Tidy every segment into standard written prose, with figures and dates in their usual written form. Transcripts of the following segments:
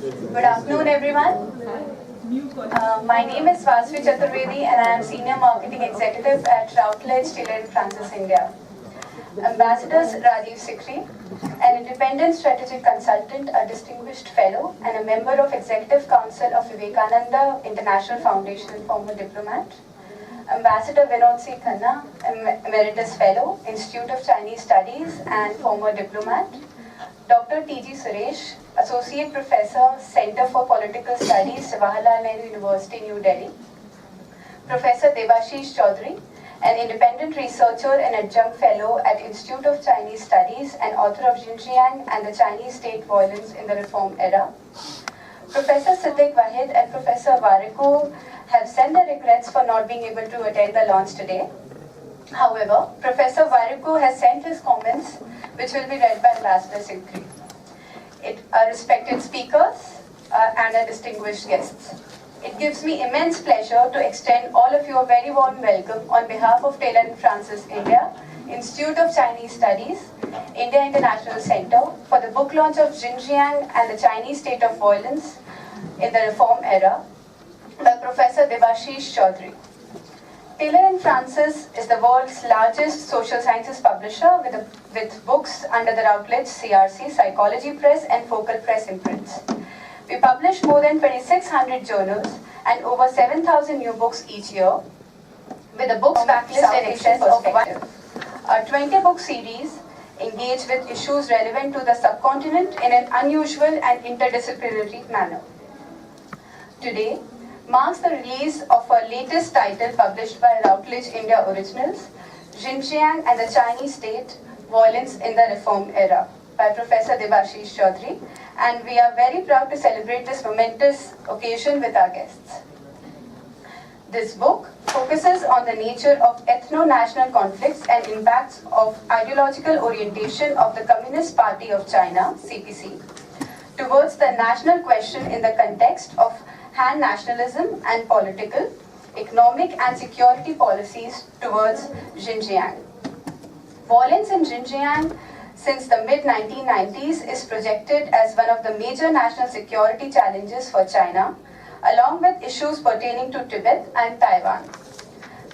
Good afternoon, everyone. My name is Debasish Chaudhuri and I am Senior Marketing Executive at Routledge India. Ambassadors Rajiv Sikri, an independent strategic consultant, a distinguished fellow, and a member of Executive Council of Vivekananda International Foundation and former diplomat. Ambassador Vinod C. Khanna, Emeritus Fellow, Institute of Chinese Studies and former diplomat. Dr. T.G. Suresh, Associate Professor, Center for Political Studies, Jawaharlal Nehru University, New Delhi. Professor Debasish Chaudhuri, an independent researcher and adjunct fellow at Institute of Chinese Studies and author of Xinjiang and the Chinese State Violence in the Reform Era. Professor Siddiq Wahid and Professor Wariko have sent their regrets for not being able to attend the launch today. However, Professor Wariko has sent his comments, which will be read by Ambassador Sikri. Respected speakers and our distinguished guests. It gives me immense pleasure to extend all of you a very warm welcome on behalf of Tibet and India, Institute of Chinese Studies, India International Center for the book launch of Xinjiang and the Chinese State of Violence in the Reform Era by Professor Debasish Chaudhuri. Taylor and Francis is the world's largest social sciences publisher with books under the Routledge CRC, Psychology Press and Focal Press imprints. We publish more than 2,600 journals and over 7,000 new books each year, with a books backlist in excess of 1. Our 20-book series engage with issues relevant to the subcontinent in an unusual and interdisciplinary manner. Today marks the release of our latest title published by Routledge India Originals, Xinjiang and the Chinese State, Violence in the Reform Era, by Professor Debasish Chaudhuri, and we are very proud to celebrate this momentous occasion with our guests. This book focuses on the nature of ethno-national conflicts and impacts of ideological orientation of the Communist Party of China, CPC, towards the national question in the context of Han nationalism and political, economic and security policies towards Xinjiang. Violence in Xinjiang since the mid-1990s is projected as one of the major national security challenges for China, along with issues pertaining to Tibet and Taiwan.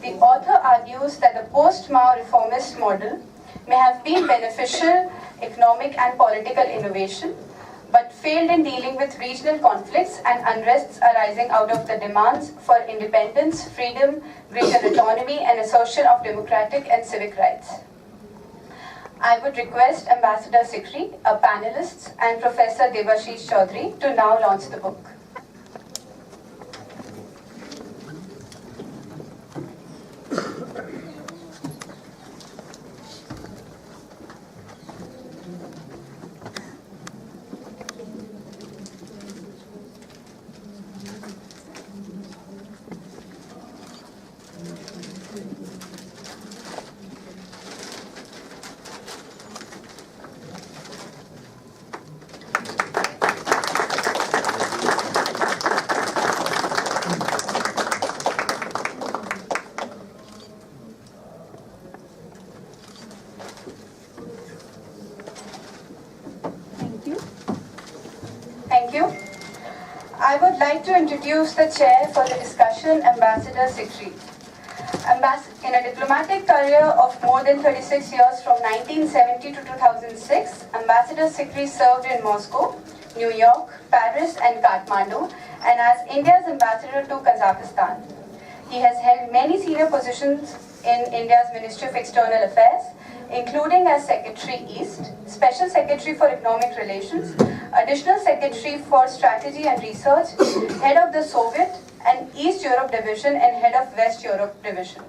The author argues that the post-Mao reformist model may have been beneficial economic and political innovation, but failed in dealing with regional conflicts and unrests arising out of the demands for independence, freedom, greater autonomy, and assertion of democratic and civic rights. I would request Ambassador Sikri, our panelists, and Professor Debasish Chaudhuri to now launch the book. Thank you. I would like to introduce the chair for the discussion, Ambassador Sikri. In a diplomatic career of more than 36 years from 1970 to 2006, Ambassador Sikri served in Moscow, New York, Paris and Kathmandu, and as India's ambassador to Kazakhstan. He has held many senior positions in India's Ministry of External Affairs, including as Secretary East, Special Secretary for Economic Relations, Additional Secretary for Strategy and Research, Head of the Soviet and East Europe Division, and Head of West Europe Division.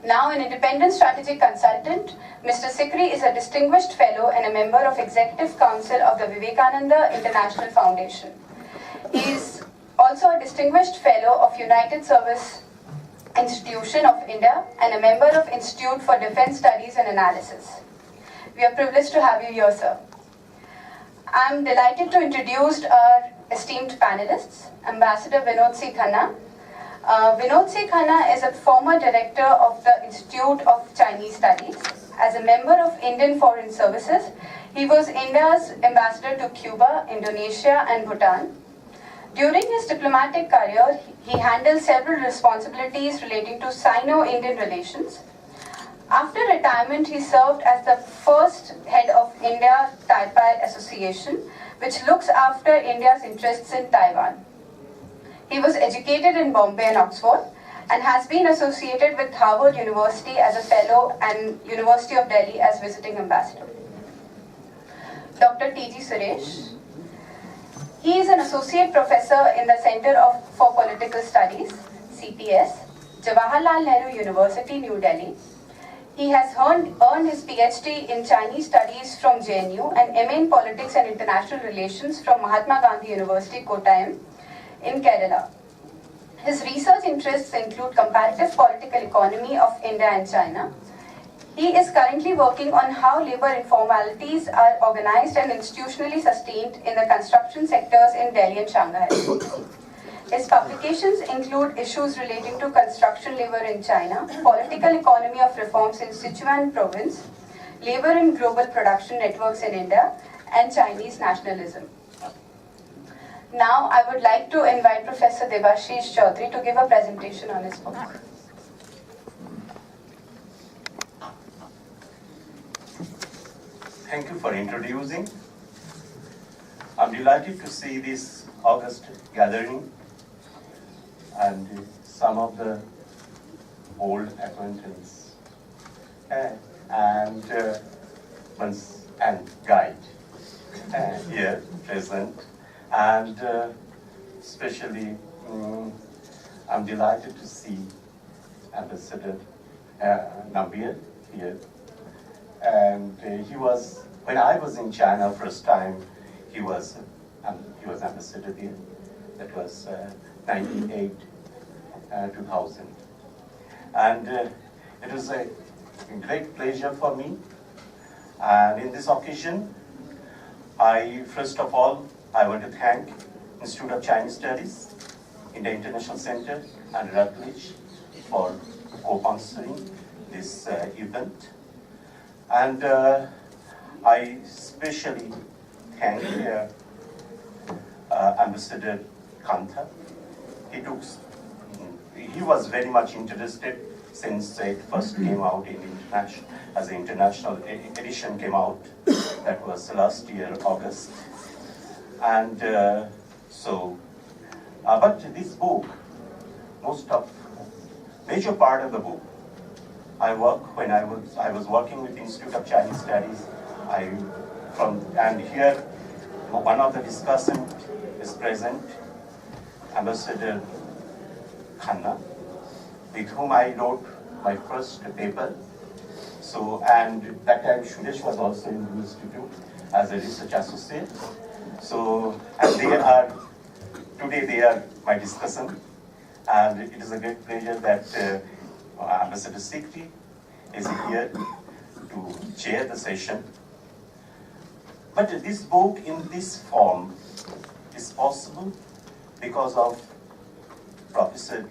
Now an independent strategic consultant, Mr. Sikri is a distinguished fellow and a member of Executive Council of the Vivekananda International Foundation. He is also a distinguished fellow of United Service Institution of India and a member of Institute for Defense Studies and Analysis. We are privileged to have you here, sir. I am delighted to introduce our esteemed panelists, Ambassador Vinod C. Khanna. Vinod C. Khanna is a former director of the Institute of Chinese Studies. As a member of Indian Foreign Services, He was India's ambassador to Cuba, Indonesia, and Bhutan. During his diplomatic career, he handled several responsibilities relating to Sino-Indian relations. After retirement, he served as the first head of India-Taiwan Association, which looks after India's interests in Taiwan. He was educated in Bombay and Oxford, and has been associated with Harvard University as a fellow and University of Delhi as visiting ambassador. Dr. T.G. Suresh. He is an associate professor in the Center for Political Studies, CPS, Jawaharlal Nehru University, New Delhi. He has earned his PhD in Chinese Studies from JNU and MA in Politics and International Relations from Mahatma Gandhi University, Kottayam, in Kerala. His research interests include comparative political economy of India and China. He is currently working on how labor informalities are organized and institutionally sustained in the construction sectors in Delhi and Shanghai. His publications include issues relating to construction labor in China, political economy of reforms in Sichuan province, labor in global production networks in India, and Chinese nationalism. Now, I would like to invite Professor Debasish Chaudhuri to give a presentation on his book. Thank you for introducing. I'm delighted to see this August gathering and some of the old acquaintances and guide here present, and especially I'm delighted to see Ambassador Nabir here. And he was, when I was in China first time, he was ambassador there. That was 98, 2000. And it was a great pleasure for me. And in this occasion, first of all, I want to thank Institute of Chinese Studies, India International Center, and Routledge for co-sponsoring this event. And I especially thank Ambassador Kanta. He was very much interested since it first came out in international, as an international edition came out. That was last year, August. And but this book, major part of the book, when I was working with Institute of Chinese Studies, and here one of the discussants is present, Ambassador Khanna, with whom I wrote my first paper. So, and that time Suresh was also in the institute as a research associate. So, and today they are my discussant, and it is a great pleasure that Ambassador Sikri is here to chair the session. But this book in this form is possible because of Professor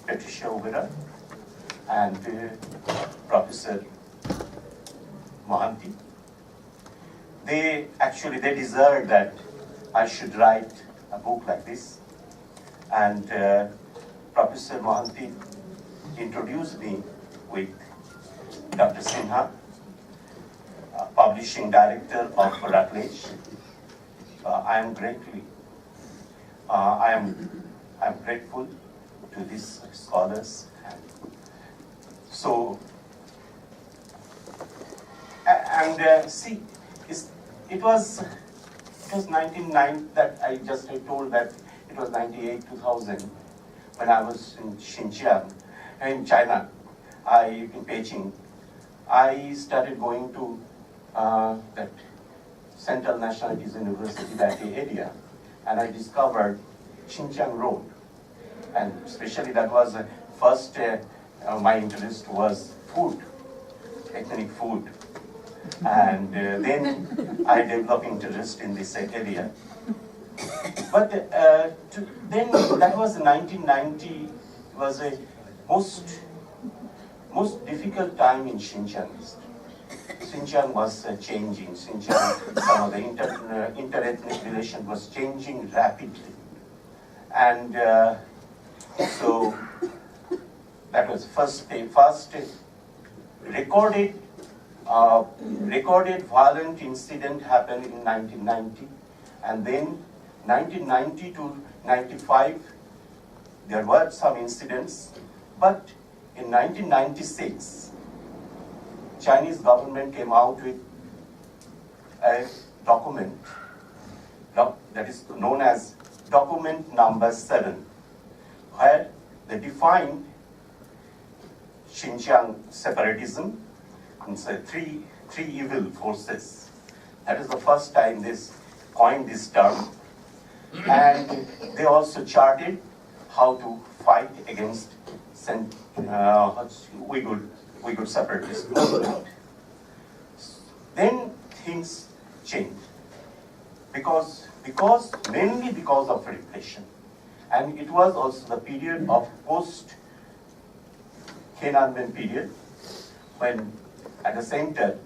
Patricia Overa and Professor Mohanty. They deserve that I should write a book like this. And Professor Mohanty introduced me with Dr. Sinha, publishing director of Routledge. I am grateful to these scholars. It was 1990 that I told that it was 98, 2000 when I was in Xinjiang, in China, in Beijing. I started going to that Central Nationalities University, that area, and I discovered Xinjiang Road. And especially that was first, my interest was food, ethnic food. And then I developed interest in this area. But then that was 1990, was a most difficult time in Xinjiang. Xinjiang was changing. Xinjiang, some of the inter-ethnic relation was changing rapidly. And so that was first recorded violent incident happened in 1990, and then 1990 to 95 there were some incidents, but in 1996 Chinese government came out with a document that is known as document number 7, where they defined Xinjiang separatism and say three evil forces. That is the first time they coined this term, and they also charted how to fight against Uyghur separatist movement. Then things changed mainly because of repression, and it was also the period of post-Tiananmen period, when at the center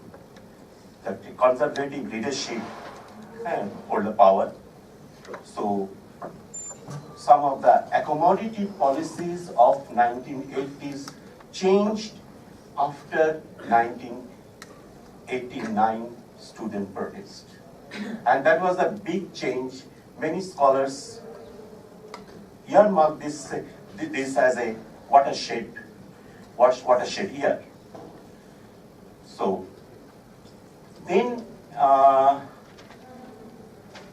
the conservative leadership hold the power. So some of the accommodative policies of 1980s changed after 1989 student protest. And that was a big change. Many scholars earmark this as a watershed year. So then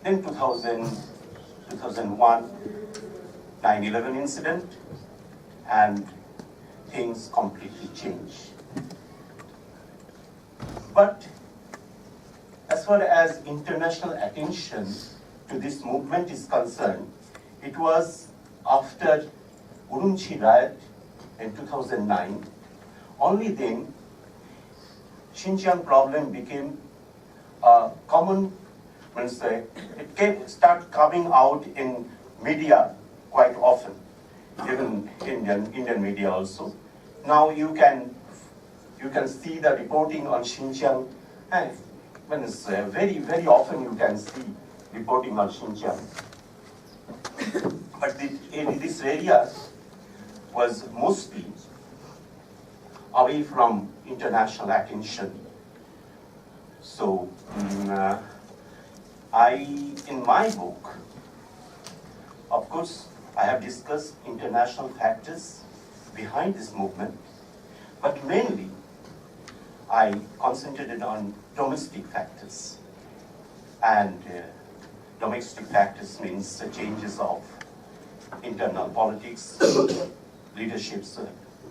2001, 9/11 incident, and things completely changed. But as far as international attention to this movement is concerned, it was after Urumqi riot in 2009. Only then Xinjiang problem became a common, start coming out in media quite often, even Indian media also. Now you can see the reporting on Xinjiang. Very, very often you can see reporting on Xinjiang. But this area was mostly away from international attention. So in my book, of course, I have discussed international factors behind this movement, but mainly I concentrated on domestic factors. And domestic factors means changes of internal politics, leadership's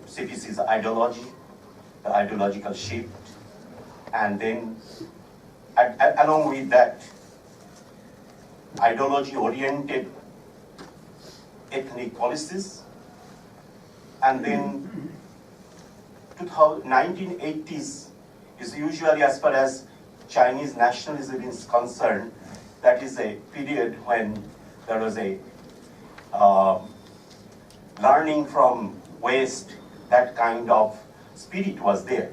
CPC's ideology, the ideological shift, and then along with that ideology-oriented ethnic policies, and then 1980s is usually, as far as Chinese nationalism is concerned, that is a period when there was a learning from West, that kind of spirit was there.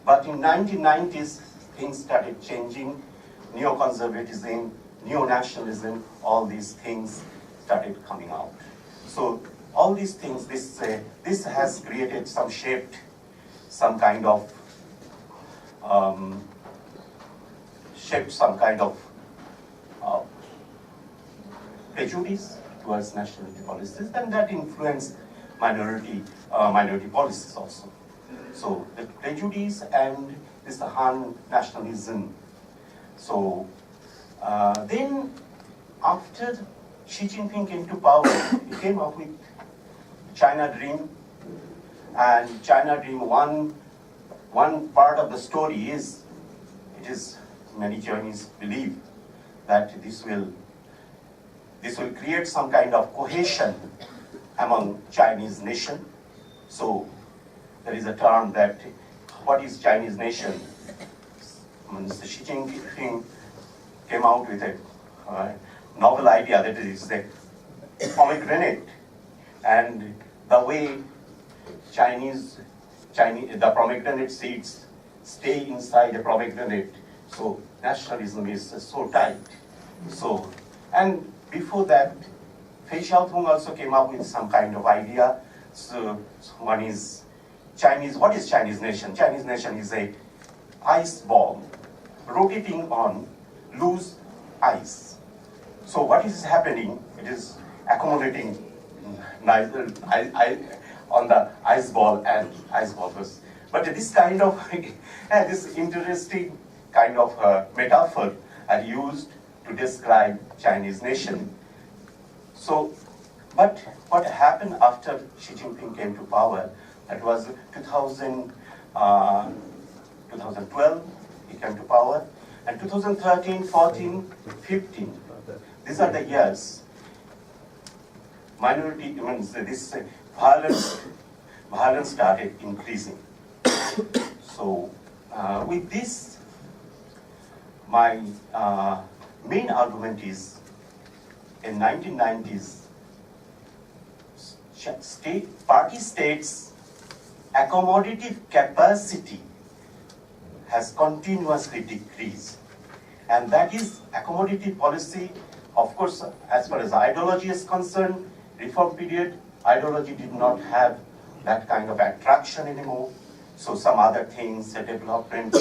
But in 1990s, things started changing. Neoconservatism, neo-nationalism, all these things started coming out. So all these things, this has created some kind of prejudice towards nationality policies, and that influenced minority policies also. So the prejudice and this Han nationalism. So then after Xi Jinping came to power, he came up with China Dream. And China Dream, one part of the story is, many Chinese believe that this will create some kind of cohesion among Chinese nation. So there is a term that, what is Chinese nation? Xi Jinping came out with a novel idea that is the pomegranate, and the way the pomegranate seeds stay inside a propagandate. So nationalism is so tight. So, and before that, Fei Xiaotung also came up with some kind of idea. So one is Chinese. What is Chinese nation? Chinese nation is a ice ball rotating on loose ice. So what is happening? It is accumulating on the ice ball and ice balls. But this kind of this interesting kind of metaphor are used to describe Chinese nation. So, but what happened after Xi Jinping came to power? That was 2012, he came to power, and 2013, 14, 15. These are the years. Minority, this violence started increasing. So, with this, my main argument is, in 1990s, party states' accommodative capacity has continuously decreased. And that is accommodative policy, of course, as far as ideology is concerned, reform period, ideology did not have that kind of attraction anymore. So some other things, development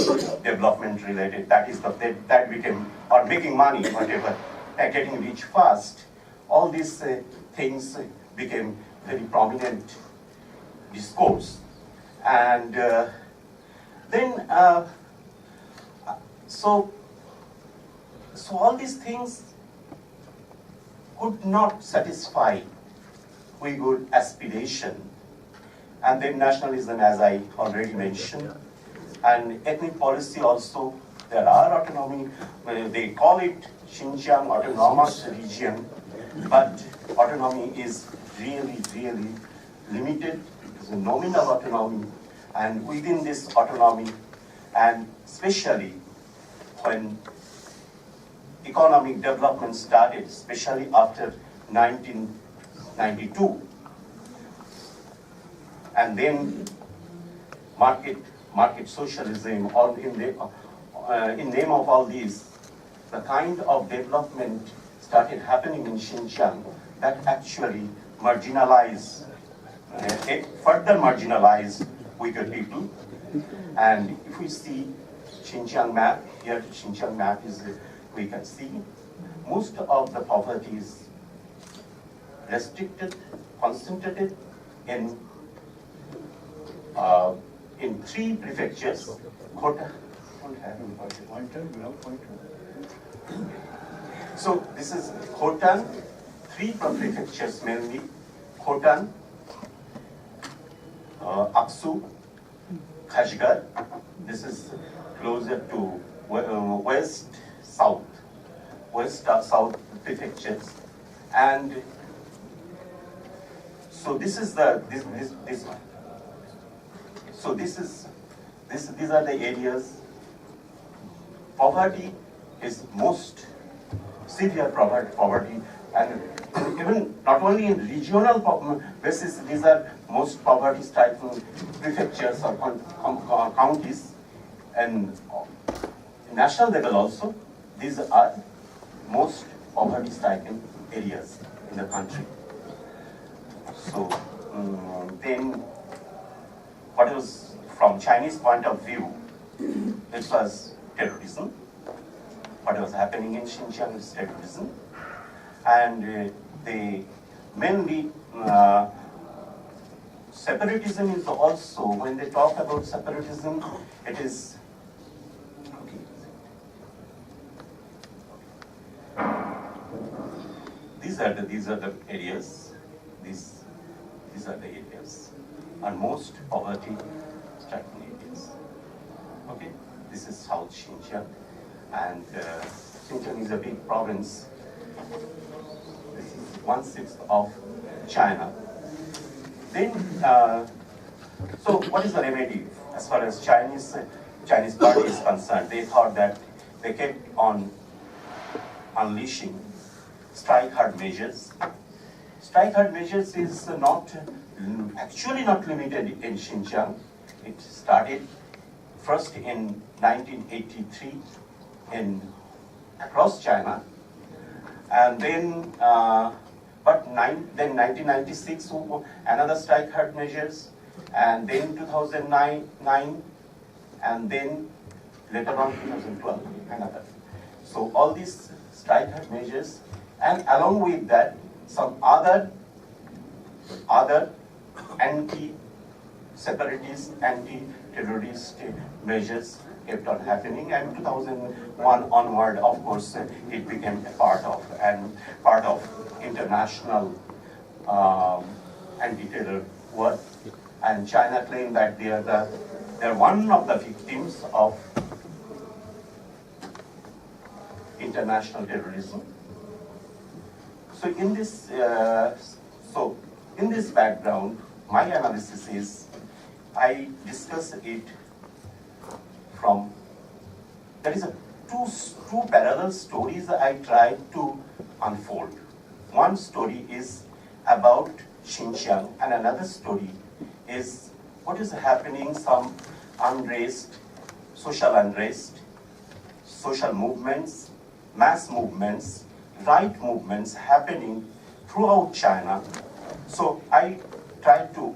related, that became, or making money, whatever, getting rich fast. All these things became very prominent discourse. And then, so all these things could not satisfy Uyghur aspiration. And then nationalism, as I already mentioned, and ethnic policy also. There are autonomy, they call it Xinjiang autonomous region, but autonomy is really, really limited. It's a nominal autonomy, and within this autonomy, and especially when economic development started, especially after 1992, and then market socialism, all in name of all these, the kind of development started happening in Xinjiang that actually further marginalized Uyghur people. And if we see Xinjiang map, here Xinjiang map is, we can see most of the poverty is restricted, concentrated in 3 prefectures. So this is Khotan, 3 prefectures mainly, Khotan, Aksu, Kashgar. This is closer to west-south prefectures, and so this is this one. So these are the areas. Poverty is most severe poverty, and even not only in regional basis, these are most poverty-stricken prefectures or counties, and national level also, these are most poverty-stricken areas in the country. So then, what was from Chinese point of view, it was terrorism. What was happening in Xinjiang is terrorism, and they mainly separatism is also, when they talk about separatism, it is these are the areas. These are the areas, and most poverty-stricken areas. Okay, this is South Xinjiang, and Xinjiang is a big province. This is 1/6 of China. Then, so what is the remedy as far as Chinese party is concerned? They thought that they kept on unleashing strike-hard measures. Strike-hard measures is actually not limited in Xinjiang. It started first in 1983 across China, and then then 1996 another strike hard measures, and then 2009, and then later on 2012 another. So all these strike hard measures, and along with that some other anti-separatist, anti-terrorist measures kept on happening, and 2001 onward, of course, it became a part of international anti-terror work. And China claimed that they are one of the victims of international terrorism. So in this background, my analysis is, I discuss it from, there is two parallel stories I tried to unfold. One story is about Xinjiang, and another story is what is happening, some unrest, social movements, mass movements, right movements happening throughout China. So I tried to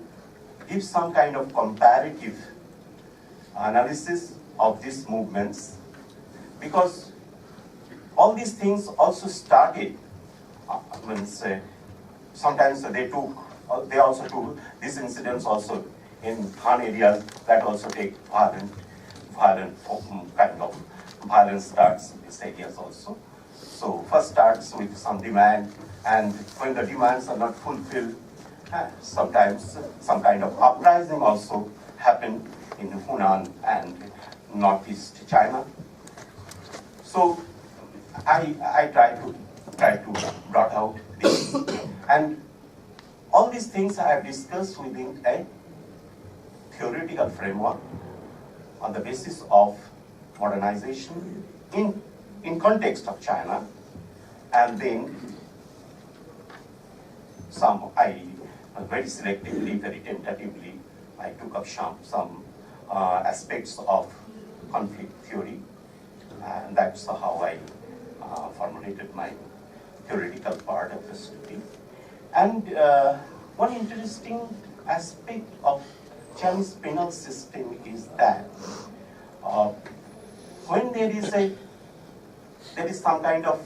give some kind of comparative analysis of these movements, because all these things also started, sometimes they also took these incidents also in Han areas that also take violent kind of violence starts in these areas also. So first starts with some demand, and when the demands are not fulfilled, sometimes some kind of uprising also happened in Hunan and northeast China. So I try to brought out this, and all these things I have discussed within a theoretical framework on the basis of modernization in context of China, and then I very selectively, very tentatively, I took up some aspects of conflict theory, and that's how I formulated my theoretical part of the study. And one interesting aspect of Chinese penal system is that when there is some kind of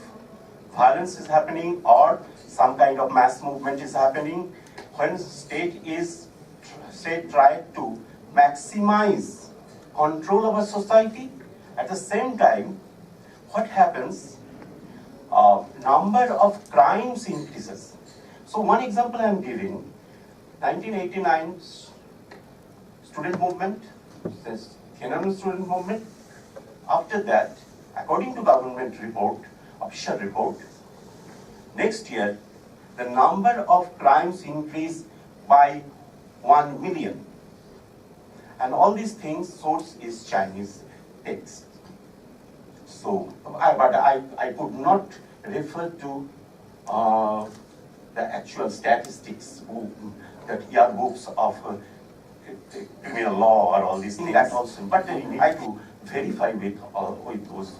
violence is happening, or some kind of mass movement is happening, when state try to maximize control over society, at the same time, what happens? Number of crimes increases. So one example I am giving, 1989 student movement, this Tiananmen student movement. After that, according to government report, official report, next year, the number of crimes increased by 1 million. And all these things, source is Chinese text. So, I could not refer to the actual statistics, the yearbooks of criminal law or all these things. That also, but I had to verify with those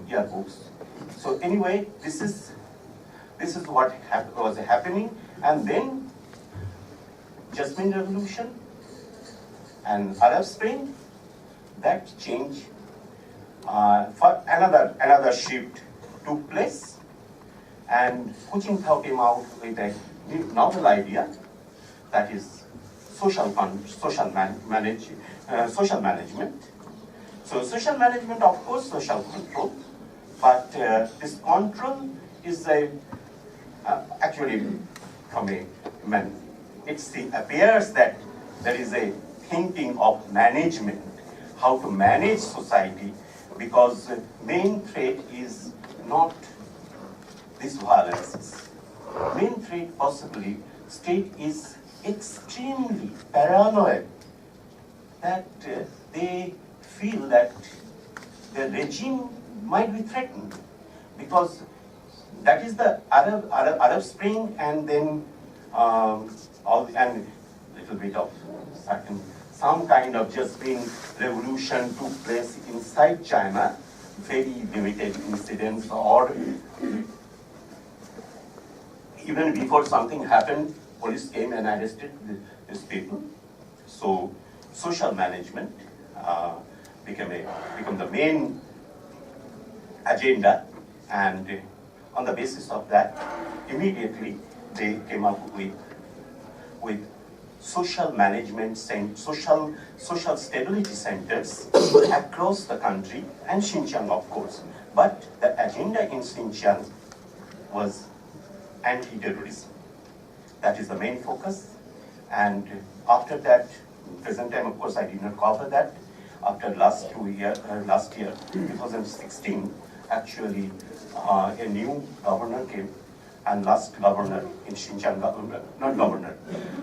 yearbooks. So anyway, this is what was happening, and then Jasmine Revolution and Arab Spring, that change for another shift took place, and Hu Jintao came out with a novel idea, that is social management. So social management, of course, social control, but this control is actually from it appears that there is a thinking of management, how to manage society, because the main threat is not these violences. Main threat possibly, state is extremely paranoid that they feel that the regime might be threatened, because that is the Arab Spring, and then and little bit of some kind of just being revolution took place inside China, very limited incidents, or even before something happened, police came and arrested these people. So social management became the main agenda, and on the basis of that, immediately they came up with social management, social stability centers across the country, and Xinjiang, of course. But the agenda in Xinjiang was anti-terrorism. That is the main focus. And after that, present time, of course, I did not cover that. After last year, 2016, actually, a new governor came, and last governor in Xinjiang,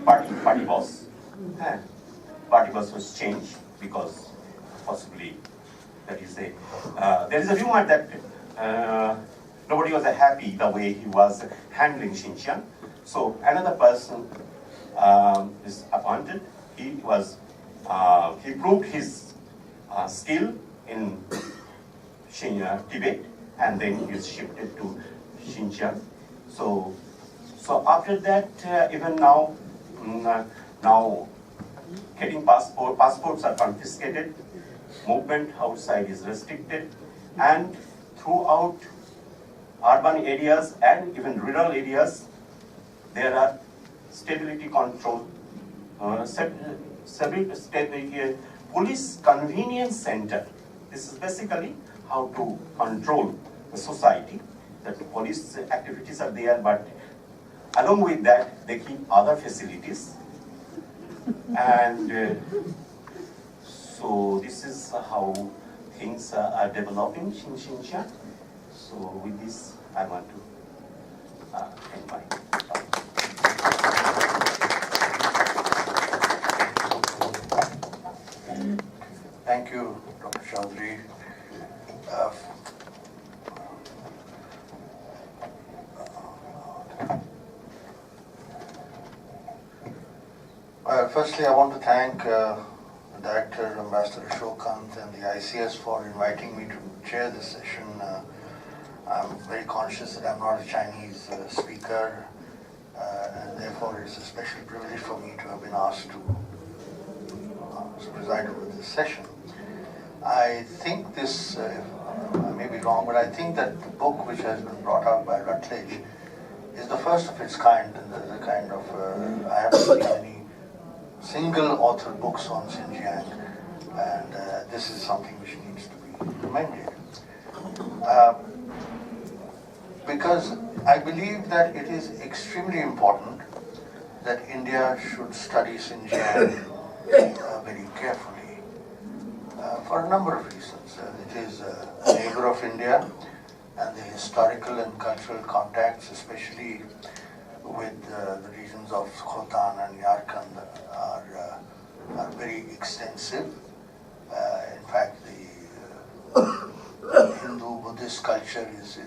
party boss. And party boss was changed because possibly there is a rumor that nobody was happy the way he was handling Xinjiang. So another person is appointed. He proved his skill in Tibet, and then he's shifted to Xinjiang. So after that, even now getting passports are confiscated, movement outside is restricted, and throughout urban areas and even rural areas, there are stability control, police convenience center. This is basically how to control the society. That police activities are there, but along with that, they keep other facilities. And so this is how things are developing in Xinjiang. So with this, I want to end my talk. Thank you, Dr. Chaudhuri. Firstly, I want to thank the Director, Ambassador Ashokant, and the ICS for inviting me to chair this session. I'm very conscious that I'm not a Chinese speaker, and therefore it's a special privilege for me to have been asked to preside over this session. I think this, I may be wrong, but I think that the book which has been brought out by Routledge is the first of its kind, and the kind of, I haven't seen any single author books on Xinjiang, and this is something which needs to be commended. Because I believe that it is extremely important that India should study Xinjiang very carefully for a number of reasons. It is a neighbor of India, and the historical and cultural contacts, especially with the regions of Khotan and Yarkand, are very extensive. In fact, the Hindu-Buddhist culture is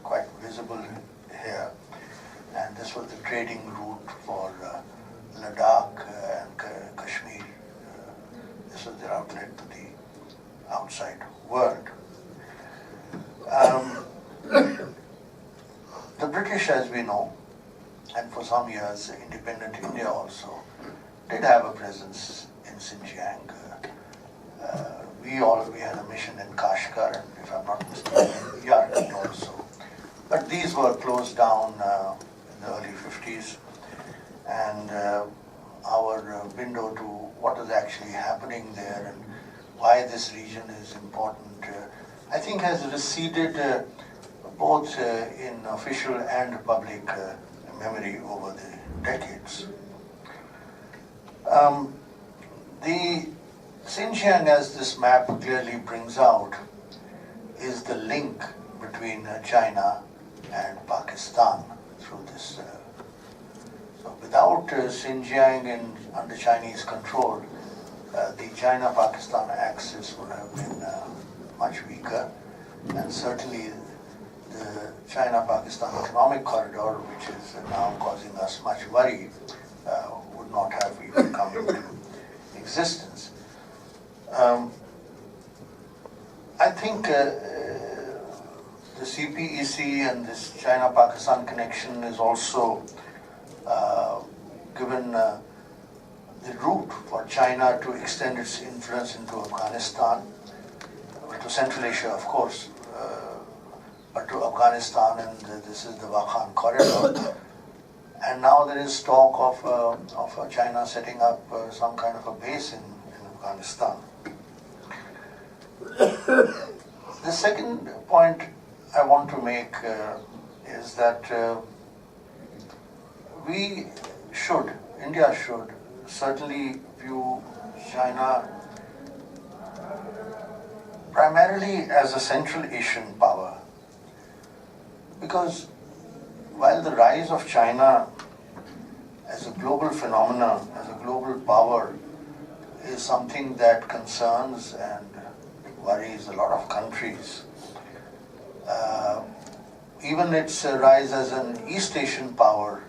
quite visible here, and this was the trading route for Ladakh and Kashmir. This was their outlet to the outside world. The British, as we know, and for some years independent India also, did have a presence in Xinjiang. We had a mission in Kashgar, and if I'm not mistaken, Yarkand also. But these were closed down in the early 50s, and our window to what is actually happening there and why this region is important, I think has receded both in official and public memory over the decades. The Xinjiang, as this map clearly brings out, is the link between China and Pakistan through this. So without Xinjiang under Chinese control, the China-Pakistan axis would have been much weaker, and certainly the China-Pakistan economic corridor, which is now causing us much worry, would not have even come into existence. I think the CPEC and this China-Pakistan connection is also given the route for China to extend its influence into Afghanistan, to Central Asia, of course, but to Afghanistan, and this is the Wakhan corridor. And now there is talk of China setting up some kind of a base in Afghanistan. The second point I want to make is that India should certainly view China primarily as a Central Asian power. Because while the rise of China as a global phenomenon, as a global power, is something that concerns and worries a lot of countries, even its rise as an East Asian power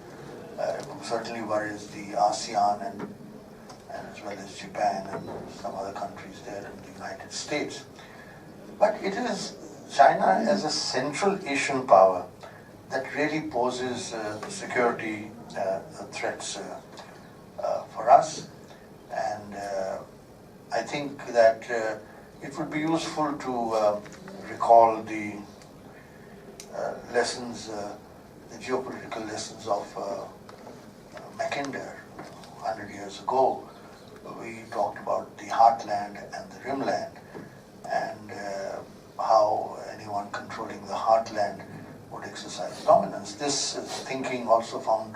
certainly worries the ASEAN and as well as Japan and some other countries there in the United States. But it is China as a Central Asian power that really poses security threats for us. And I think that it would be useful to recall the lessons, the geopolitical lessons of Mackinder 100 years ago. We talked about the heartland and the rimland, and how anyone controlling the heartland would exercise dominance. This thinking also found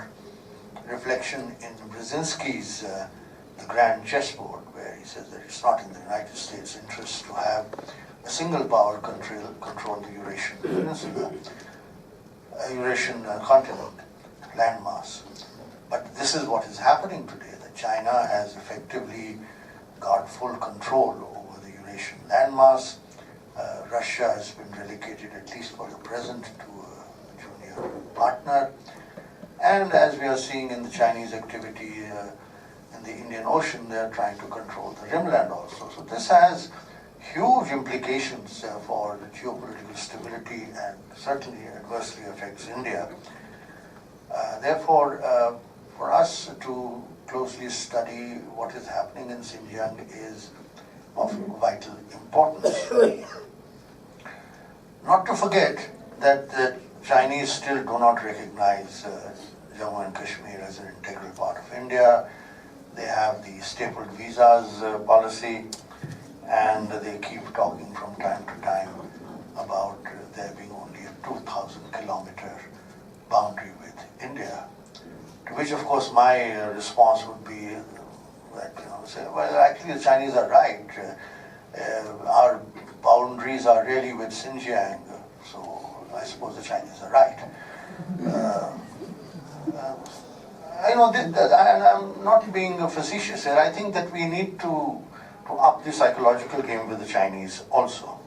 reflection in Brzezinski's The Grand Chessboard, where he says that it's not in the United States' interest to have a single power control the Eurasian peninsula, Eurasian continent, landmass. But this is what is happening today, that China has effectively got full control over the Eurasian landmass. Russia has been relegated, at least for the present, to a junior partner. And as we are seeing in the Chinese activity in the Indian Ocean, they are trying to control the rimland also. So this has huge implications for the geopolitical stability and certainly adversely affects India. Therefore, for us to closely study what is happening in Xinjiang is of vital importance. Not to forget that the Chinese still do not recognize Jammu and Kashmir as an integral part of India. They have the stapled visas policy, and they keep talking from time to time about there being only a 2,000-kilometer boundary with India. To which, of course, my response would be that, say, well, actually the Chinese are right. Our boundaries are really with Xinjiang, so I suppose the Chinese are right. I know that, and I'm not being facetious here. I think that we need to up the psychological game with the Chinese also.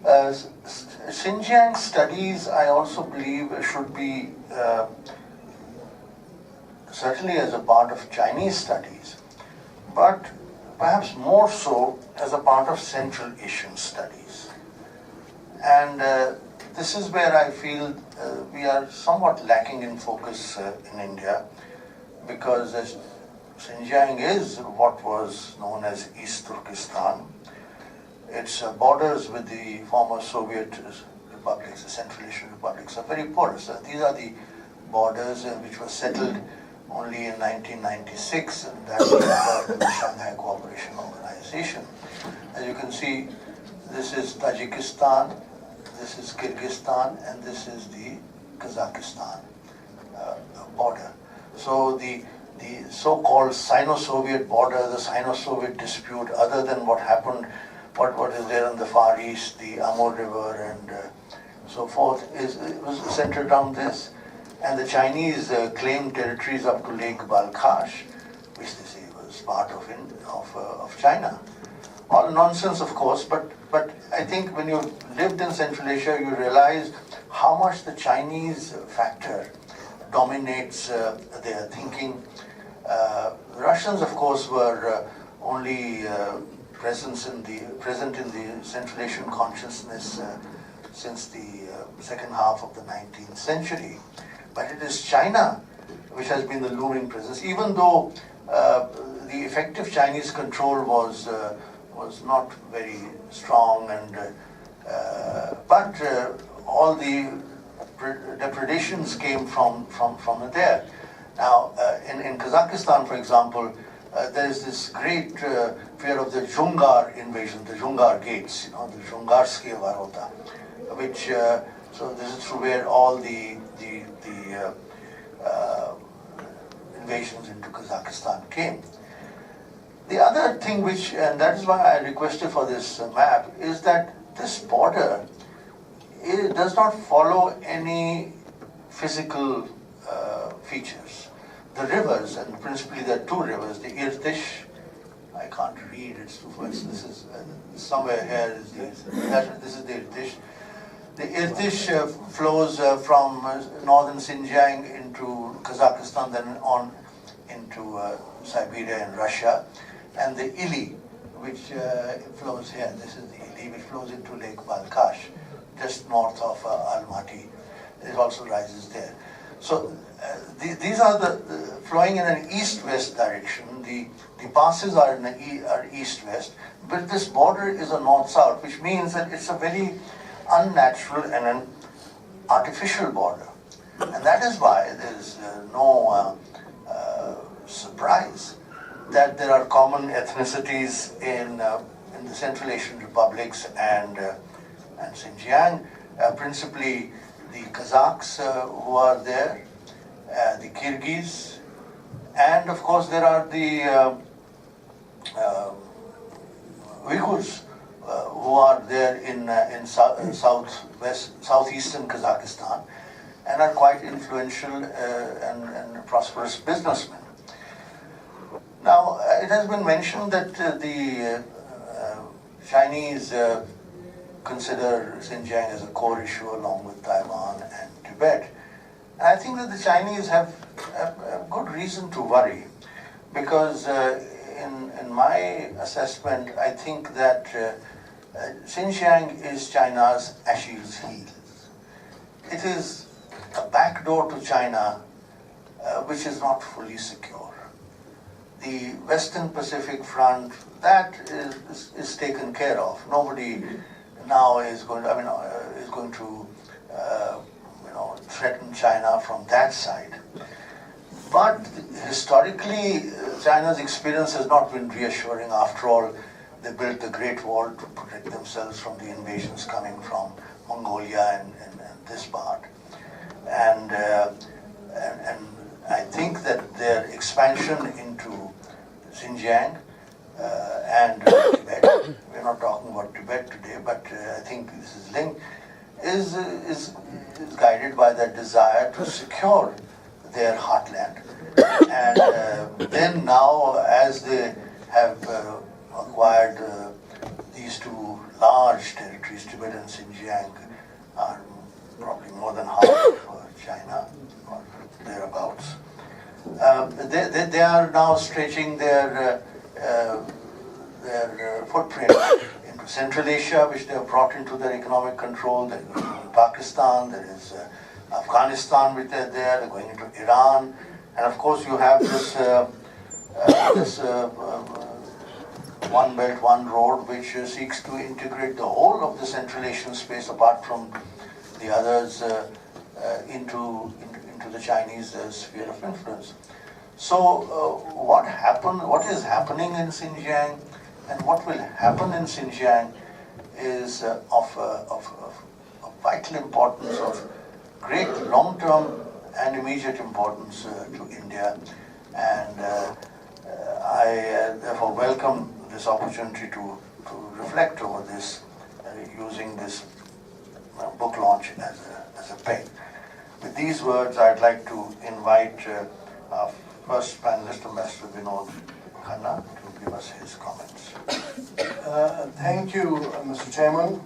Xinjiang studies, I also believe, should be certainly as a part of Chinese studies, but perhaps more so as a part of Central Asian studies. And this is where I feel we are somewhat lacking in focus in India, because Xinjiang is what was known as East Turkestan. Its borders with the former Soviet republics, the Central Asian republics, are very porous. These are the borders which were settled only in 1996, and that was part of the Shanghai Cooperation Organization. As you can see, this is Tajikistan, this is Kyrgyzstan, and this is the Kazakhstan border. So the so-called Sino-Soviet border, the Sino-Soviet dispute, other than what happened, what is there in the Far East, the Amur River and so forth, it was centered around this. And the Chinese claimed territories up to Lake Balkhash, which they say was part of China. All nonsense, of course, but I think when you lived in Central Asia, you realize how much the Chinese factor dominates their thinking. The Russians, of course, were only present in the Central Asian consciousness since the second half of the 19th century. But it is China which has been the looming presence, even though the effective Chinese control was not very strong, and but all the depredations came from there. Now, in Kazakhstan, for example, there is this great fear of the Dzungar invasion, the Dzungar gates, the Dzungarskие Varota, which so this is through where all the invasions into Kazakhstan came. The other thing which, and that is why I requested for this map, is that this border, it does not follow any physical features. The rivers, and principally there are two rivers, the Irtish, I can't read, it's too fast. This is somewhere here, this is the Irtish. The Irtish flows from northern Xinjiang into Kazakhstan, then on into Siberia and Russia. And the Ili, which flows here, this is the Ili, which flows into Lake Balkhash, just north of Almaty. It also rises there. So these are the flowing in an east-west direction. The passes are are east-west, but this border is a north-south, which means that it's a very unnatural and an artificial border. And that is why there is no surprise that there are common ethnicities in the Central Asian republics and Xinjiang, principally the Kazakhs who are there, the Kyrgyz, and of course there are the Uyghurs who are there in southeastern Kazakhstan and are quite influential and prosperous businessmen. Now, it has been mentioned that the Chinese consider Xinjiang as a core issue along with Taiwan and Tibet. And I think that the Chinese have good reason to worry, because in my assessment, I think that Xinjiang is China's Achilles heel. It is a backdoor to China which is not fully secure. The Western Pacific Front, that is taken care of. Nobody now is going to threaten China from that side. But historically, China's experience has not been reassuring. After all, they built the Great Wall to protect themselves from the invasions coming from Mongolia and this part. And I think that their expansion into Xinjiang and Tibet, we're not talking about Tibet today, but I think this is linked, is guided by their desire to secure their heartland. And then now, as they have acquired these two large territories, Tibet and Xinjiang are probably more than half of China, or thereabouts. They are now stretching their footprint into Central Asia, which they have brought into their economic control. There is Pakistan, there is Afghanistan, which they're going into Iran, and of course you have this One Belt, One Road, which seeks to integrate the whole of the Central Asian space, apart from the others, into the Chinese sphere of influence. So what is happening in Xinjiang and what will happen in Xinjiang is of vital importance, of great long-term and immediate importance to India. And I therefore welcome this opportunity to reflect over this using this book launch as a pen. With these words, I'd like to invite our first panelist, Ambassador Vinod Khanna, to give us his comments. Thank you, Mr. Chairman,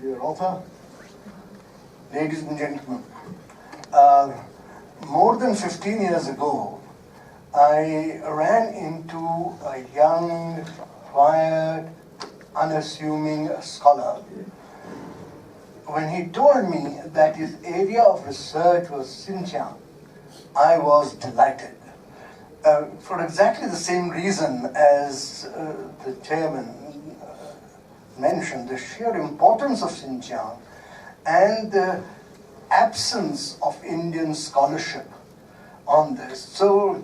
dear author, ladies and gentlemen. More than 15 years ago, I ran into a young, quiet, unassuming scholar. When he told me that his area of research was Xinjiang, I was delighted. For exactly the same reason as the chairman mentioned, the sheer importance of Xinjiang and the absence of Indian scholarship on this. So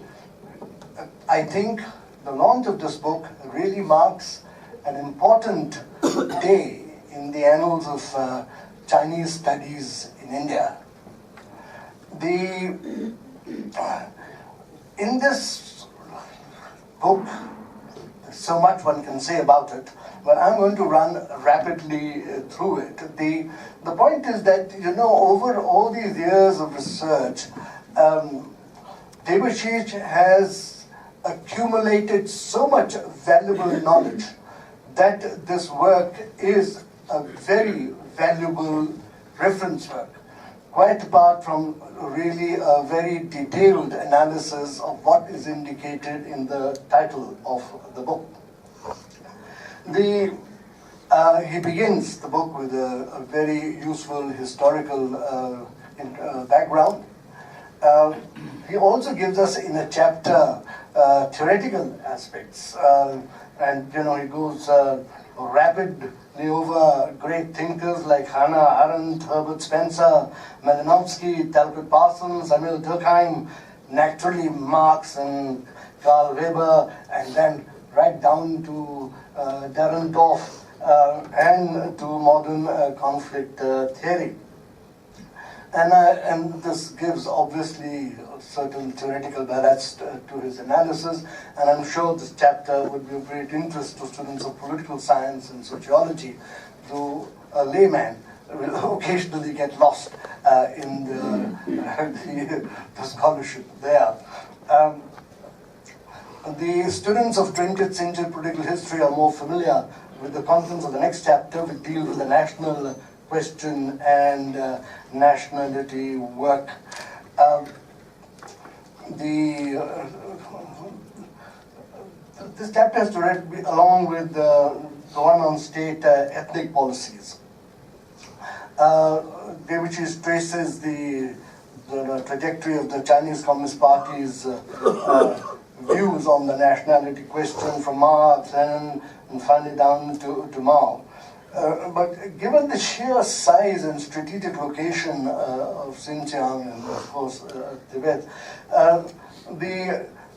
I think the launch of this book really marks an important day in the annals of Chinese studies in India. In this book, there's so much one can say about it, but I'm going to run rapidly through it. The point is that, over all these years of research, Debasish has accumulated so much valuable knowledge that this work is a very valuable reference work, quite apart from really a very detailed analysis of what is indicated in the title of the book. He begins the book with a very useful historical background. He also gives us in a chapter theoretical aspects, and he goes rapidly over great thinkers like Hannah Arendt, Herbert Spencer, Malinowski, Talcott Parsons, Samuel Durkheim, naturally Marx and Karl Weber, and then right down to Dahrendorf and to modern conflict theory. And this gives obviously a certain theoretical ballast to his analysis, and I'm sure this chapter would be of great interest to students of political science and sociology, though a layman will occasionally get lost in the scholarship there. The students of 20th century political history are more familiar with the contents of the next chapter, which deals with the national question and nationality work. This chapter has to read along with the one on state ethnic policies, which traces the trajectory of the Chinese Communist Party's views on the nationality question from Marx and finally down to Mao. But given the sheer size and strategic location of Xinjiang and of course Tibet,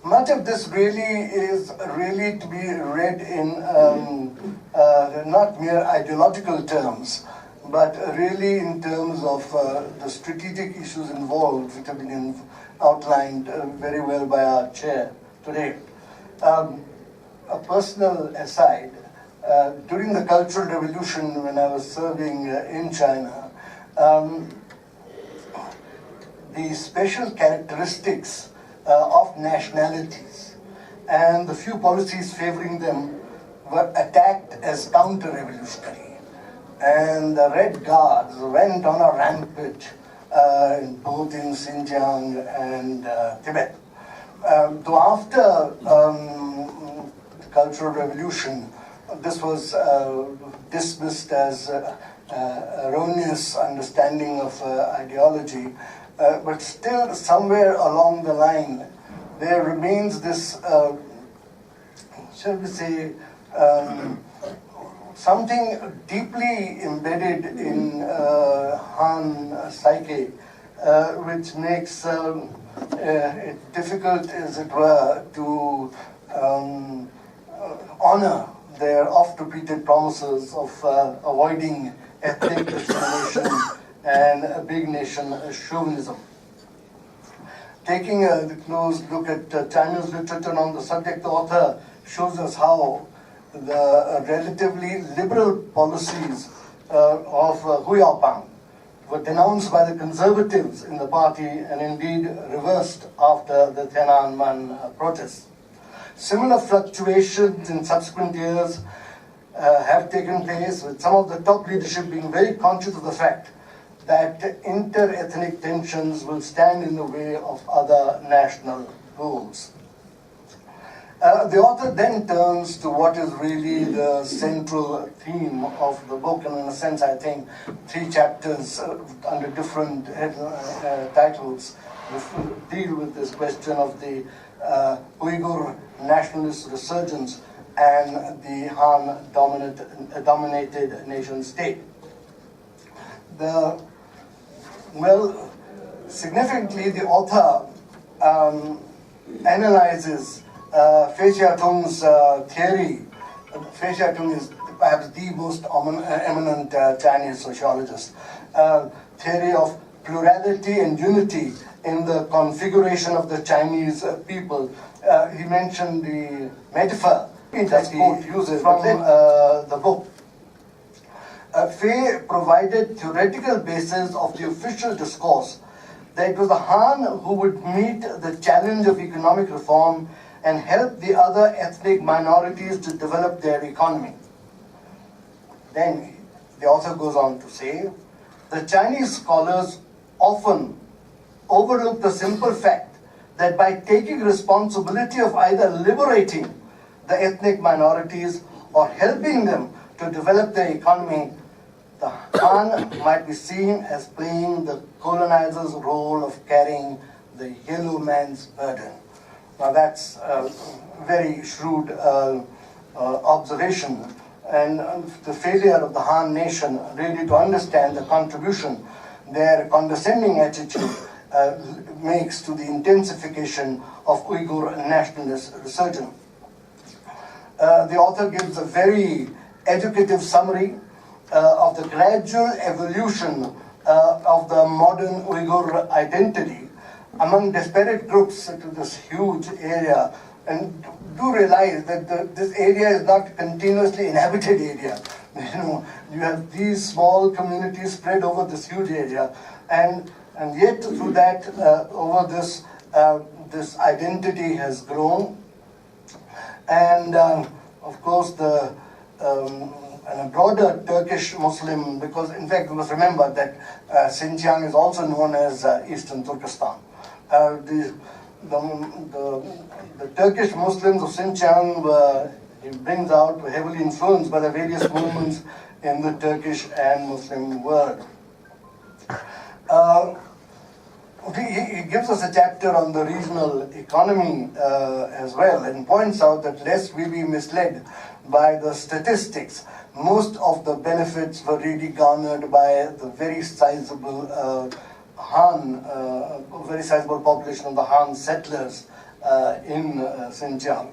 much of this really is to be read in not mere ideological terms, but really in terms of the strategic issues involved, which have been outlined very well by our chair today. A personal aside, during the Cultural Revolution, when I was serving in China, the special characteristics of nationalities and the few policies favoring them were attacked as counter-revolutionary. And the Red Guards went on a rampage both in Xinjiang and Tibet. Though after the Cultural Revolution, this was dismissed as erroneous understanding of ideology, but still somewhere along the line there remains this, shall we say, something deeply embedded in Han psyche, which makes it difficult, as it were, to honor their oft-repeated promises of avoiding ethnic discrimination and a big nation chauvinism. Taking a close look at Chinese literature on the subject, the author shows us how the relatively liberal policies of Hu Yaobang were denounced by the conservatives in the party and indeed reversed after the Tiananmen protests. Similar fluctuations in subsequent years have taken place, with some of the top leadership being very conscious of the fact that inter-ethnic tensions will stand in the way of other national goals. The author then turns to what is really the central theme of the book, and in a sense, I think 3 chapters under different titles deal with this question of the Uyghur nationalist resurgence and the Han-dominated nation state. Significantly, the author analyzes Fei Xiaotong's theory. Fei Xiaotong is perhaps the most eminent Chinese sociologist. Theory of plurality and unity in the configuration of the Chinese people. He mentioned the metaphor that he uses from the book. Fei provided theoretical basis of the official discourse that it was the Han who would meet the challenge of economic reform and help the other ethnic minorities to develop their economy. Then the author goes on to say, the Chinese scholars often overlook the simple fact that by taking responsibility of either liberating the ethnic minorities or helping them to develop their economy, the Han might be seen as playing the colonizer's role of carrying the yellow man's burden. Now that's a very shrewd observation, and the failure of the Han nation really to understand the contribution their condescending attitude makes to the intensification of Uyghur nationalist resurgence. The author gives a very educative summary of the gradual evolution of the modern Uyghur identity among disparate groups to this huge area. And do realize that this area is not a continuously inhabited area. You have these small communities spread over this huge area, and yet through that, over this, this identity has grown. And of course, and a broader Turkish Muslim, because in fact we must remember that Xinjiang is also known as Eastern Turkestan. The Turkish Muslims of Xinjiang were, he brings out, were heavily influenced by the various movements in the Turkish and Muslim world. He gives us a chapter on the regional economy as well, and points out that lest we be misled by the statistics, most of the benefits were really garnered by the very sizable very sizable population of the Han settlers in Xinjiang.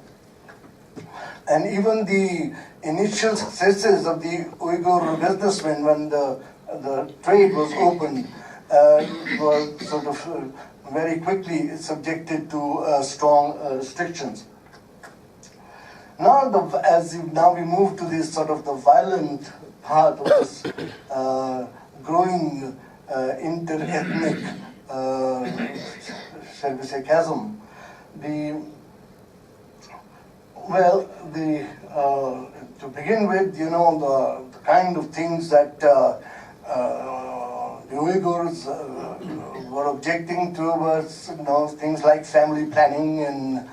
And even the initial successes of the Uyghur businessmen when the trade was opened were sort of very quickly subjected to strong restrictions. Now, as we move to this sort of the violent part of this growing inter-ethnic, shall we say, chasm, to begin with, the kind of things that the Uyghurs were objecting to was, things like family planning and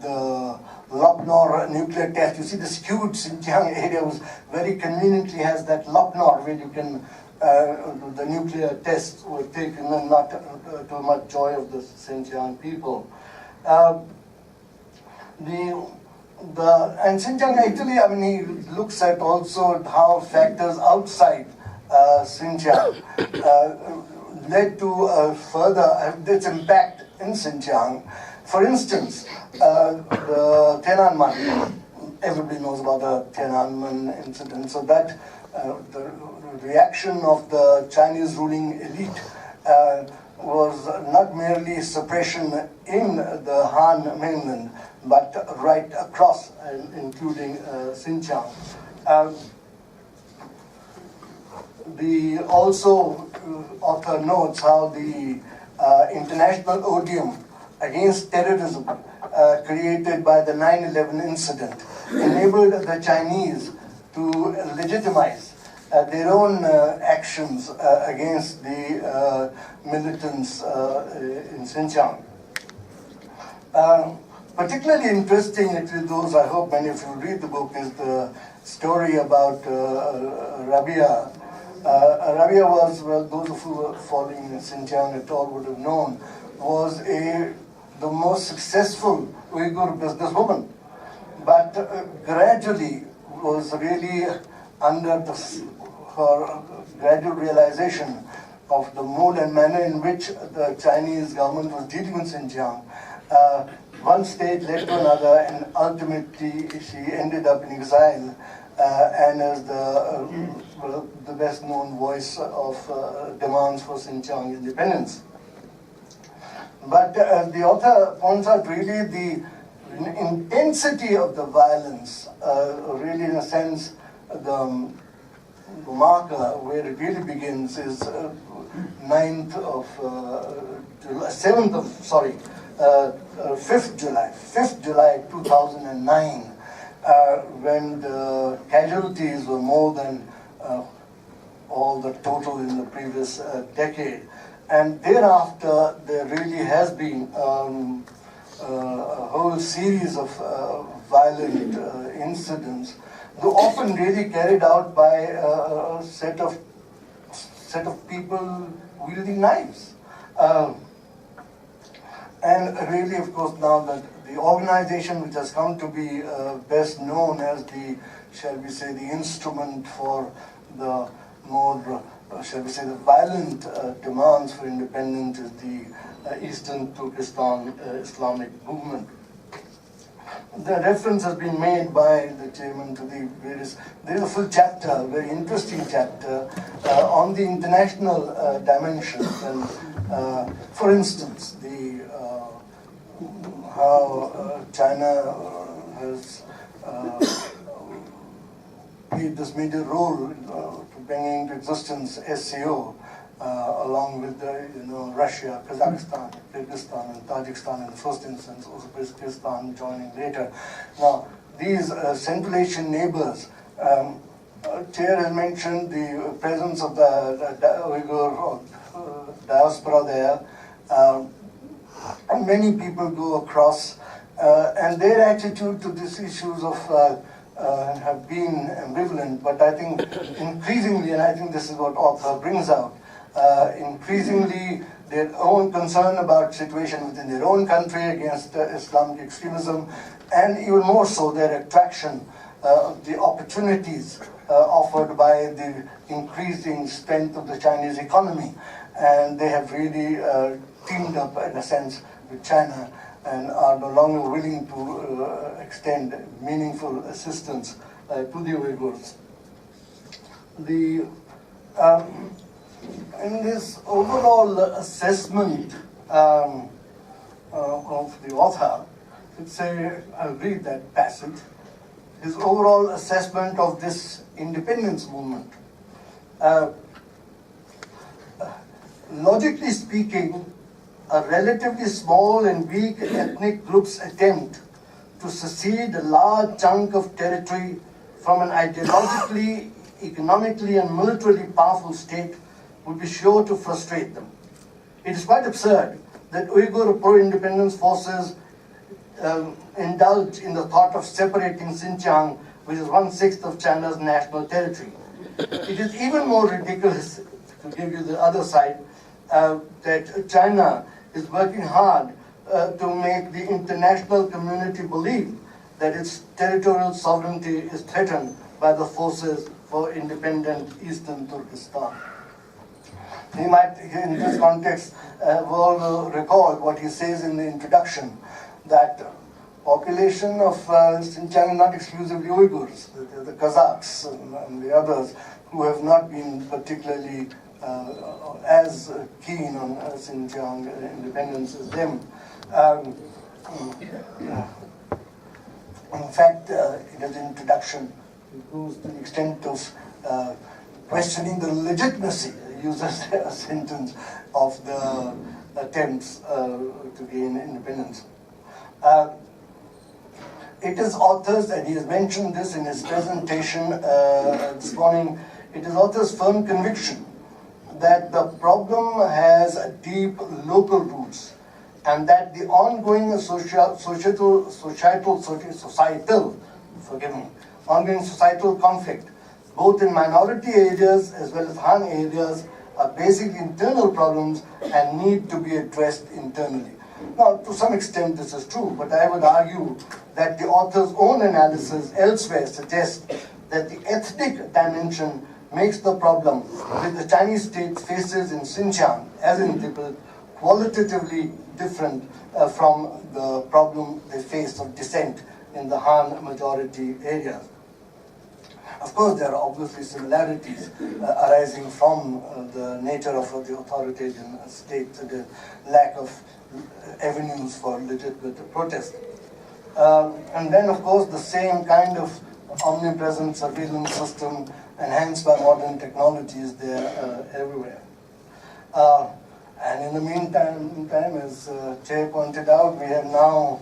the Lopnor nuclear test. You see, this huge Xinjiang area was very conveniently has that Lopnor where you can, the nuclear tests were taken, and not to much joy of the Xinjiang people. And Xinjiang actually, he looks at also how factors outside Xinjiang led to further its impact in Xinjiang. For instance, the Tiananmen, everybody knows about the Tiananmen incident, so that the reaction of the Chinese ruling elite was not merely suppression in the Han mainland, but right across, including Xinjiang. The author notes how the international odium against terrorism created by the 9/11 incident enabled the Chinese to legitimize their own actions against the militants in Xinjiang. particularly interesting, actually, those, I hope many of you read the book, is the story about Rabia. Rabia was, well, those of you who were following Xinjiang at all would have known, was the most successful Uyghur businesswoman, but gradually was really under her gradual realization of the mode and manner in which the Chinese government was dealing with Xinjiang. One state led to another, and ultimately she ended up in exile and as the best-known voice of demands for Xinjiang independence. But as the author points out, really the intensity of the violence, really in a sense, the marker where it really begins is 5th July 2009, when the casualties were more than all the total in the previous decade. And thereafter, there really has been a whole series of violent incidents, though often really carried out by a set of people wielding knives. And really, of course, now that the organization which has come to be best known as the, shall we say, the instrument for the more, shall we say, the violent demands for independence is the Eastern Turkestan Islamic movement. The reference has been made by the chairman to the various, there is a full chapter, a very interesting chapter on the international dimensions. And for instance, how China has played this major role to bringing into existence SCO, along with Russia, Kazakhstan, Turkestan, and Tajikistan in the first instance, also Uzbekistan joining later. Now, these Central Asian neighbors, Chair has mentioned the presence of the Uyghur diaspora there. And many people go across, and their attitude to these issues of have been ambivalent, but I think increasingly, and I think this is what author brings out, increasingly their own concern about situation within their own country against Islamic extremism, and even more so their attraction of the opportunities offered by the increasing strength of the Chinese economy. And they have really teamed up, in a sense, with China and are no longer willing to extend meaningful assistance to the Uyghurs. In this overall assessment of the author, I'll read that passage, his overall assessment of this independence movement. Logically speaking, a relatively small and weak ethnic group's attempt to secede a large chunk of territory from an ideologically, economically, and militarily powerful state would be sure to frustrate them. It is quite absurd that Uyghur pro-independence forces indulge in the thought of separating Xinjiang, which is 1/6 of China's national territory. It is even more ridiculous, to give you the other side, that China is working hard to make the international community believe that its territorial sovereignty is threatened by the forces for independent Eastern Turkestan. He might, in this context, will recall what he says in the introduction, that population of Xinjiang is not exclusively Uyghurs, the Kazakhs and the others who have not been particularly as keen on Xinjiang independence as them. In fact, in his introduction, it goes to the extent of questioning the legitimacy, uses a sentence, of the attempts to gain independence. It is authors, and he has mentioned this in his presentation this morning, it is authors' firm conviction that the problem has deep local roots and that the ongoing ongoing societal conflict, both in minority areas as well as Han areas, are basically internal problems and need to be addressed internally. Now, to some extent this is true, but I would argue that the author's own analysis elsewhere suggests that the ethnic dimension makes the problem which the Chinese state faces in Xinjiang, as in Tibet, qualitatively different from the problem they face of dissent in the Han majority areas. Of course, there are obviously similarities arising from the nature of the authoritarian state, the lack of avenues for legitimate protest. And then, of course, the same kind of omnipresent surveillance system enhanced by modern technology is there everywhere. And in the meantime, as Chair pointed out, we have now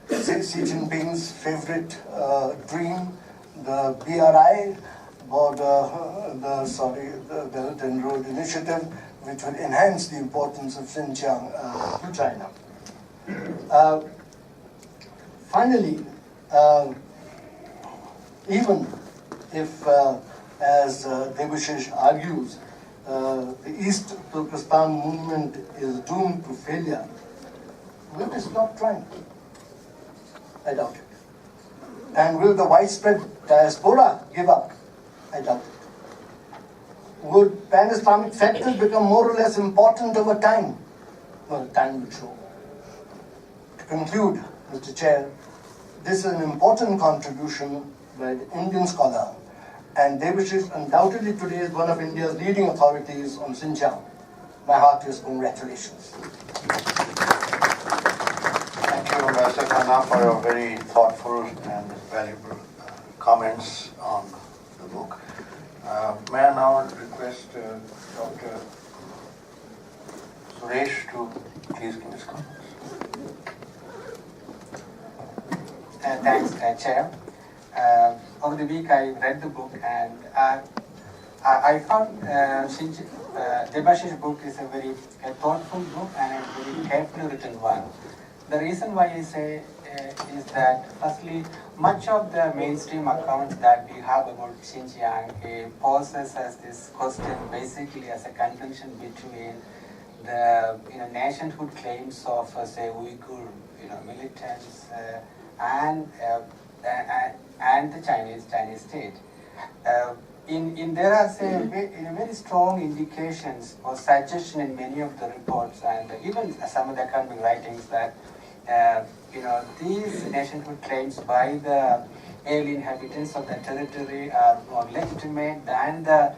Xi Jinping's favorite dream, the BRI, the Belt and Road Initiative, which will enhance the importance of Xinjiang to China. Finally, even if, as Debasish argues, the East Turkestan movement is doomed to failure, will they stop trying? I doubt it. And will the widespread diaspora give up? I doubt it. Would pan-Islamic factors become more or less important over time? Well, time will show. To conclude, Mr. Chair, this is an important contribution by the Indian scholar, and Debasish undoubtedly today is one of India's leading authorities on Xinjiang. My heartiest congratulations. Thank you, Mr. Khanna, for your very thoughtful and valuable comments on the book. May I now request Dr. Suresh to please give his comments. Thanks, Chair. Over the week I read the book, and I found Debashish's book is a very thoughtful book and a very carefully written one. The reason why I say is that, firstly, much of the mainstream accounts that we have about Xinjiang poses as this question basically as a conjunction between the nationhood claims of, say, Uyghur militants and the Chinese state. There are very strong indications or suggestion in many of the reports and even some of the academic writings that these nationhood claims by the alien inhabitants of the territory are more legitimate than the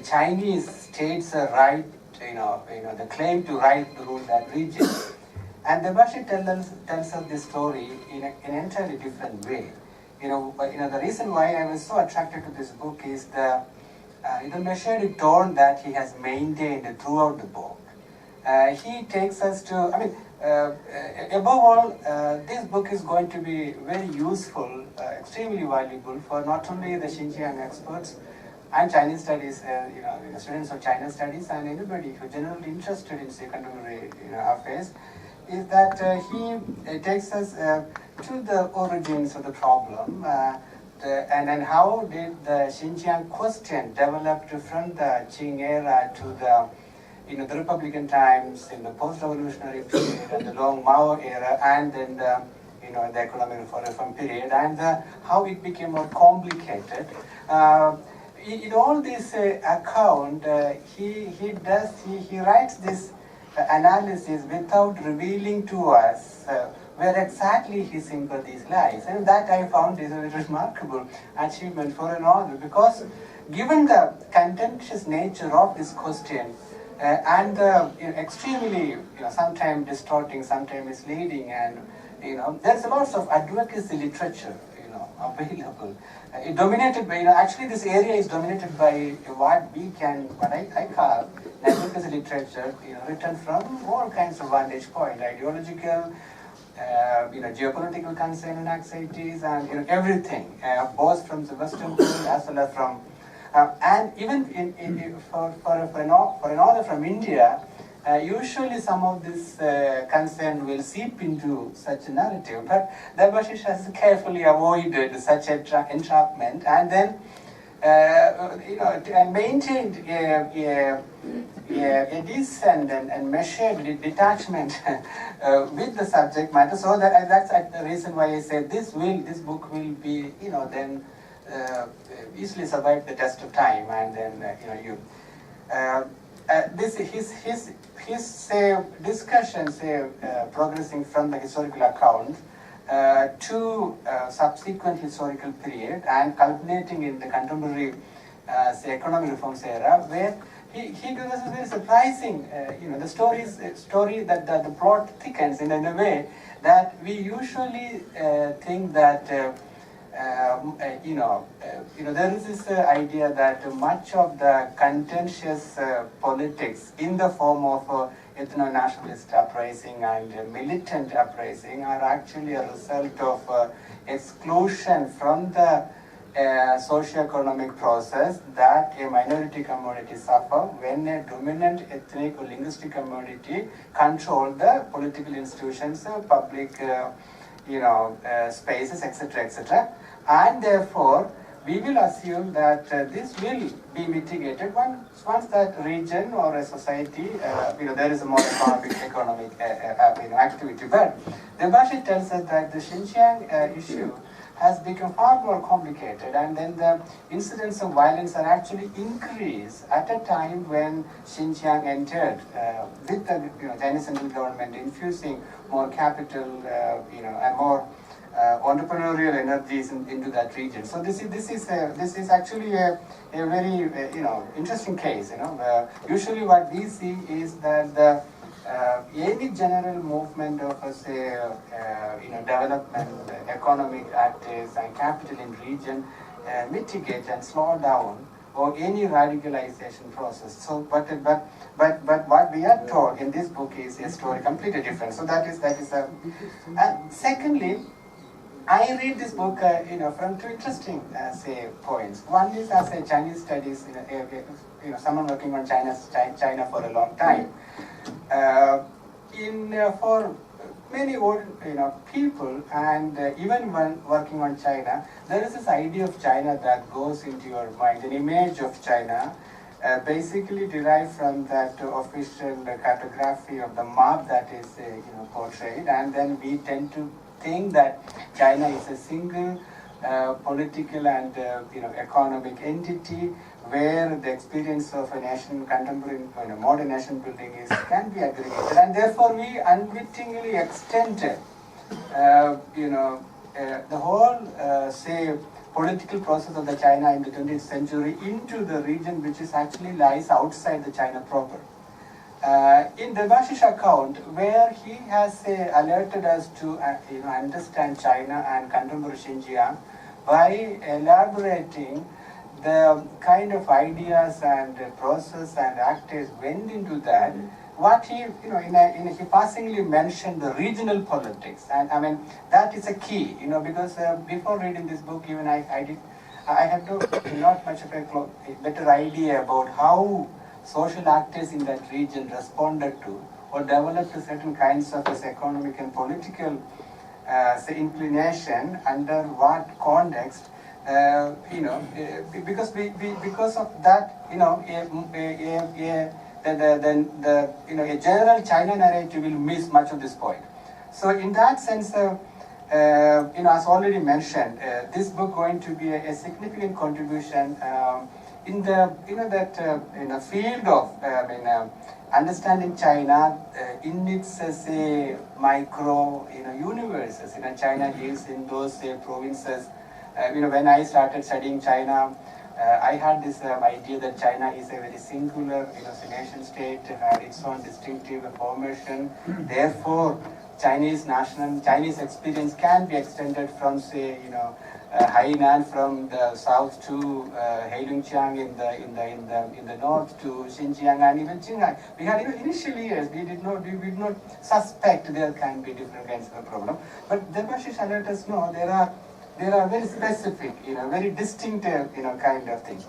Chinese state's right, the claim to right to rule that region. And Debasish tells us this story in an entirely different way. The reason why I was so attracted to this book is the measured tone that he has maintained throughout the book. He takes us to, above all, this book is going to be very useful, extremely valuable for not only the Xinjiang experts and Chinese studies, students of China studies and anybody who generally interested in contemporary affairs, is that he takes us to the origins of the problem and how did the Xinjiang question develop from the Qing era to the Republican times, in the post-revolutionary period, and the long Mao era, and then the economic reform period, and how it became more complicated. In all this account, he writes this analysis without revealing to us where exactly his sympathies lies, and that I found is a very remarkable achievement for an author, because given the contentious nature of this question and extremely sometimes distorting, sometimes misleading, and there's lots of advocacy literature available. Dominated by actually this area is dominated by what I call advocacy literature, written from all kinds of vantage point, ideological, geopolitical concern and anxieties, and everything, both from the Western world as well as from, and even for an author from India, usually some of this concern will seep into such a narrative, but Debasish has carefully avoided such entrapment, and then and maintained a decent and measured detachment with the subject matter. So that's the reason why I said this book will be then easily survive the test of time, and then this his discussions progressing from the historical account to subsequent historical period and culminating in the contemporary economic reforms era, where he does a very surprising, the story that the plot thickens in a way that we usually think that there is this idea that much of the contentious politics in the form of ethno-nationalist uprising and militant uprising are actually a result of exclusion from the socio-economic process that a minority community suffer when a dominant ethnic or linguistic community control the political institutions, public spaces, etc., etc. And therefore, we will assume that this will be mitigated once that region or a society, there is a more economic activity. But Debasish tells us that the Xinjiang issue has become far more complicated, and then the incidents of violence are actually increased at a time when Xinjiang entered with the Chinese central government infusing more capital, and more entrepreneurial energies into that region. So this is actually a very interesting case. Usually what we see is that the any general movement of development, economic actors and capital in region mitigate and slow down or any radicalization process. So, but what we are told in this book is a story completely different. So that is and secondly, I read this book, from two interesting, points. One is as a Chinese studies, someone working on China for a long time. For many old, people, and even when working on China, there is this idea of China that goes into your mind, an image of China, basically derived from that official cartography of the map that is, portrayed, and then we tend to think that China is a single political and economic entity where the experience of a nation, contemporary, modern nation building can be aggregated, and therefore we unwittingly extended, the whole, political process of the China in the 20th century into the region which is actually lies outside the China proper. In Debasish's account, where he has alerted us to understand China and contemporary Xinjiang by elaborating the kind of ideas and process and actors went into that, what he, he passingly mentioned the regional politics, and I mean that is a key, because before reading this book, even I had not much of a better idea about how social actors in that region responded to or developed certain kinds of economic and political inclination under what context, because of that, a general China narrative will miss much of this point. So in that sense, as already mentioned, this book going to be a significant contribution in the field of understanding China in its micro universes. China lives in those provinces. When I started studying China, I had this idea that China is a very singular nation state, had its own distinctive formation. Therefore, Chinese experience can be extended from, say, Hainan from the south to Heilongjiang in the north to Xinjiang and even Qinghai. We had initially years we did not suspect there can be different kinds of problem, but Debasish let us know there are very specific, very distinctive, kind of things.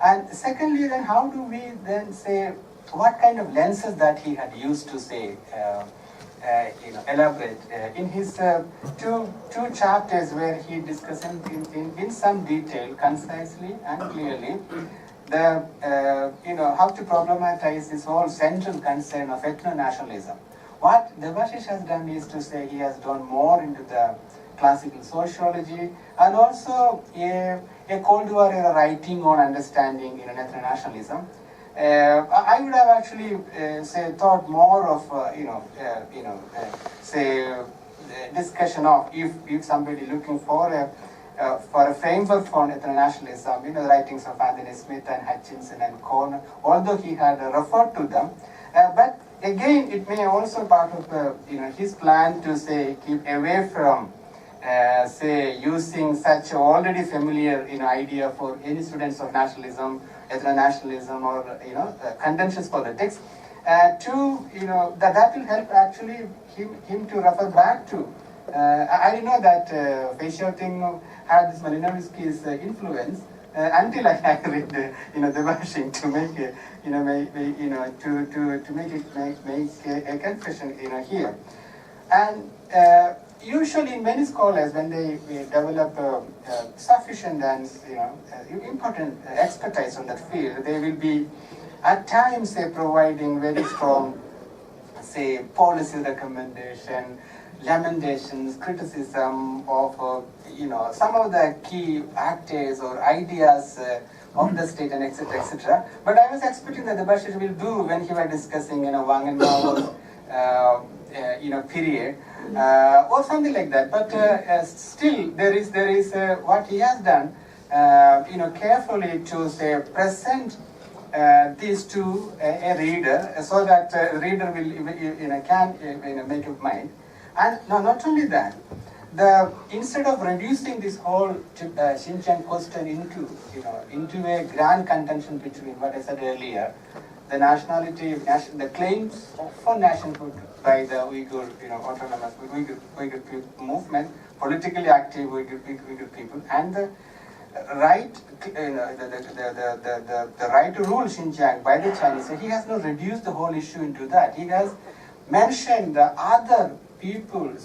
And secondly, then how do we then say what kind of lenses that he had used to say, elaborate. In his two chapters where he discusses in some detail, concisely and clearly, the how to problematize this whole central concern of ethno-nationalism. What Debasish has done is to say he has gone more into the classical sociology and also a Cold War era writing on understanding ethno-nationalism. I would have actually thought more of discussion of if somebody looking for a framework for ethno-nationalism, the writings of Anthony Smith and Hutchinson and Cohn, although he had referred to them, but again it may also part of his plan to keep away from using such already familiar idea for any students of nationalism, ethno-nationalism, or contentious politics, that will help actually him to refer back to. I didn't know that face shouting had this Malinowski's influence until I read Debasish to make a confession here. And usually, many scholars, when they develop sufficient and important expertise on that field, they will be at times providing very strong, policy recommendation, lamentations, criticism of some of the key actors or ideas of the state, and etc. etc. But I was expecting that Debasish will do when he was discussing Wang and Mao's period. Or something like that, but still there is what he has done, carefully to present these to a reader, so that the reader will can make up mind. And not only that, instead of reducing this whole Xinjiang question into a grand contention between what I said earlier, the nationality, the claims for nationhood by the Uyghur, autonomous Uyghur movement, politically active Uyghur people, and the right, the right to rule Xinjiang by the Chinese. So he has not reduced the whole issue into that. He has mentioned the other people, not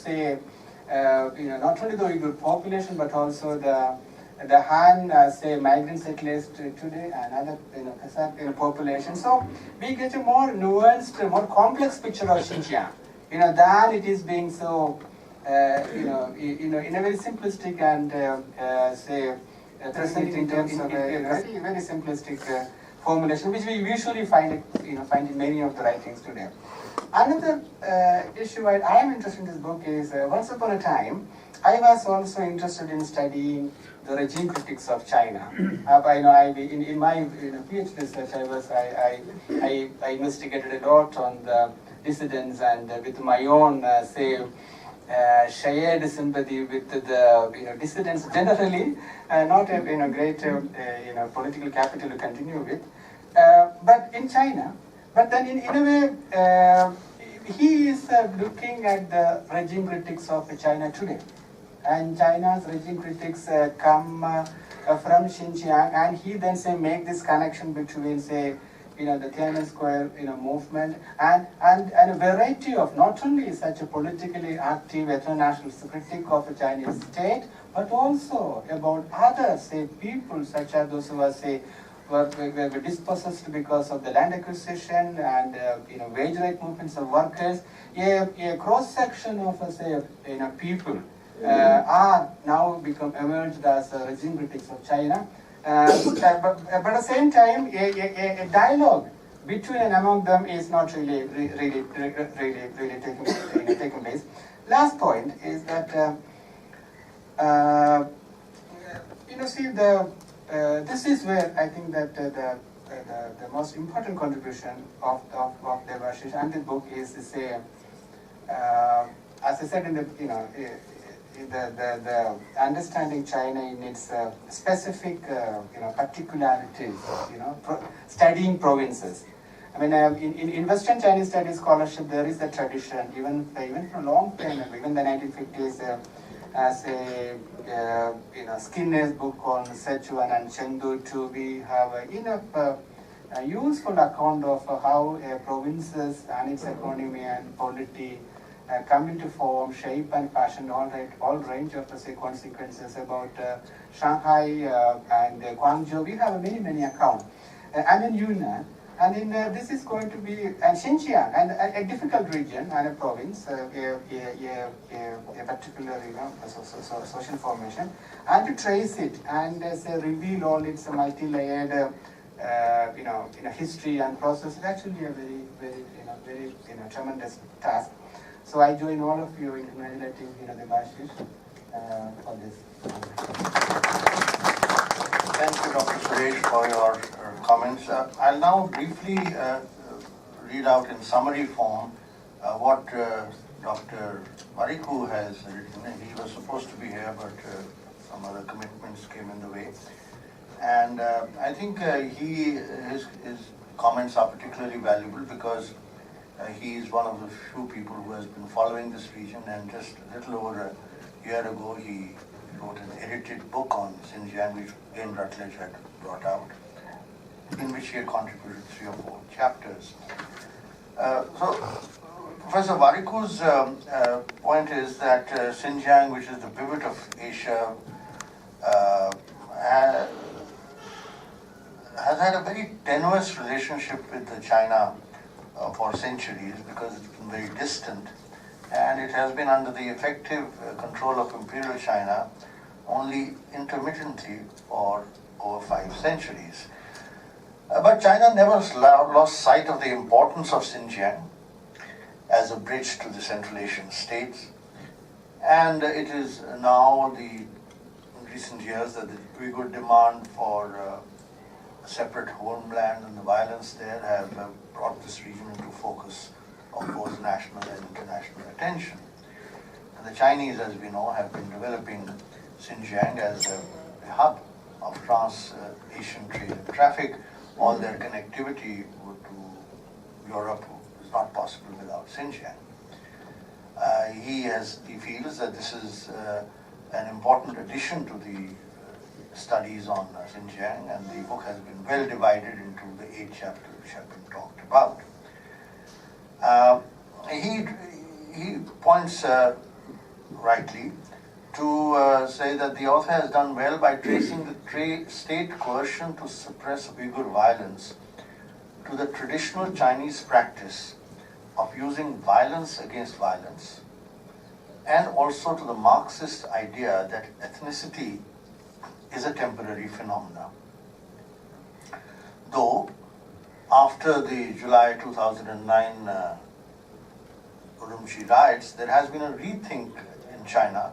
only the Uyghur population, but also the Han, migrant settlers today, and other Kazakh population. So we get a more nuanced, more complex picture of Xinjiang, than it is being so, in a very simplistic and presented in terms of a very, very simplistic formulation, which we usually find in many of the writings today. Another issue I am interested in this book is, once upon a time, I was also interested in studying the regime critics of China. In my PhD research, I investigated a lot on the dissidents, and with my own shared sympathy with the dissidents generally, not a great political capital to continue with, but in China. But then in a way, he is looking at the regime critics of China today. And China's regime critics come from Xinjiang, and he then make this connection between the Tiananmen Square movement and a variety of not only such a politically active ethno-national critic of the Chinese state, but also about other people such as those who were dispossessed because of the land acquisition and wage rate movements of workers. A cross section of people are now emerged as regime critics of China. But at the same time, a dialogue between and among them is not really taking place. Last point is that this is where I think that the most important contribution of Debasish and the book is to say, as I said in the understanding China in its specific particularities, studying provinces. I mean, in Western Chinese studies scholarship, there is a tradition, even for a long time, even the 1950s, as Skinner's book on Sichuan and Chengdu, we have enough useful account of how provinces and its economy and polity come into form, shape and fashion all range of say, consequences about Shanghai and Guangzhou. We have many accounts. And in Yunnan, and in this is going to be Xinjiang, and a difficult region and a province, a particular social formation, and to trace it and say, reveal all its multi-layered history and process is actually a very tremendous task. So I join all of you in congratulating Debasish for this. Thank you, Dr. Suresh, for your comments. I'll now briefly read out in summary form what Dr. Mariku has written. He was supposed to be here, but some other commitments came in the way. And I think his comments are particularly valuable because he is one of the few people who has been following this region, and just a little over a year ago he wrote an edited book on Xinjiang, which again Routledge had brought out, in which he had contributed 3 or 4 chapters. So Professor Variku's point is that Xinjiang, which is the pivot of Asia, has had a very tenuous relationship with China for centuries because it's been very distant, and it has been under the effective control of Imperial China only intermittently for over 5 centuries. But China never lost sight of the importance of Xinjiang as a bridge to the Central Asian states, and it is now in recent years that the Uyghur demand for a separate homeland and the violence there have brought this region into focus of both national and international attention. And the Chinese, as we know, have been developing Xinjiang as a hub of trans-Asian trade and traffic. All their connectivity to Europe is not possible without Xinjiang. He feels that this is an important addition to the studies on Xinjiang, and the book has been well divided into the 8 chapters which have been talked about. He points rightly to say that the author has done well by tracing the state coercion to suppress Uyghur violence to the traditional Chinese practice of using violence against violence, and also to the Marxist idea that ethnicity is a temporary phenomenon. Though, after the July 2009 Urumqi riots, there has been a rethink in China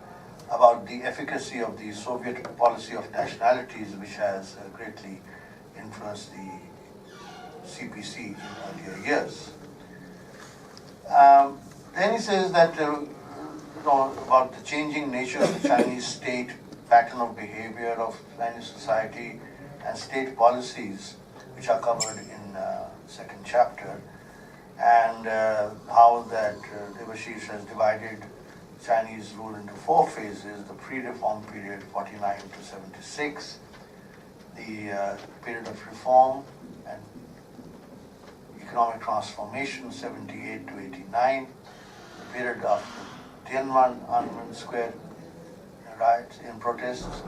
about the efficacy of the Soviet policy of nationalities, which has greatly influenced the CPC in earlier years. Then he says that about the changing nature of the Chinese state, pattern of behavior of Chinese society, and state policies, which are covered in the 2nd chapter, and how that Debasish has divided Chinese rule into 4 phases: the pre-reform period, 49 to 76, the period of reform and economic transformation, 78 to 89, the period of the Tiananmen Square riots in protests,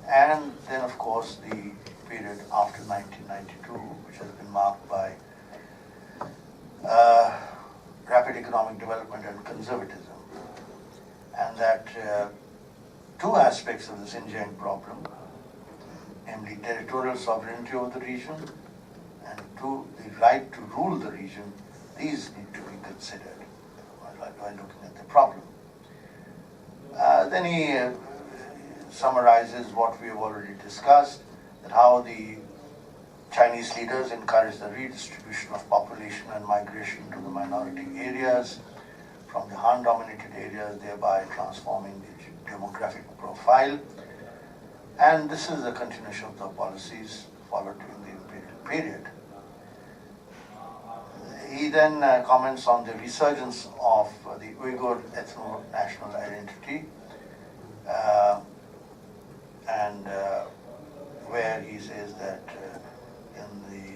and then of course the period after 1992, which has been marked by rapid economic development and conservatism. And that 2 aspects of the Xinjiang problem, namely territorial sovereignty over the region and 2, the right to rule the region, these need to be considered while looking at the problem. Then he summarizes what we have already discussed, that how the Chinese leaders encourage the redistribution of population and migration to the minority areas from the Han-dominated areas, thereby transforming the demographic profile. And this is a continuation of the policies followed during the imperial period. He then comments on the resurgence of the Uyghur ethno-national identity, and where he says that in the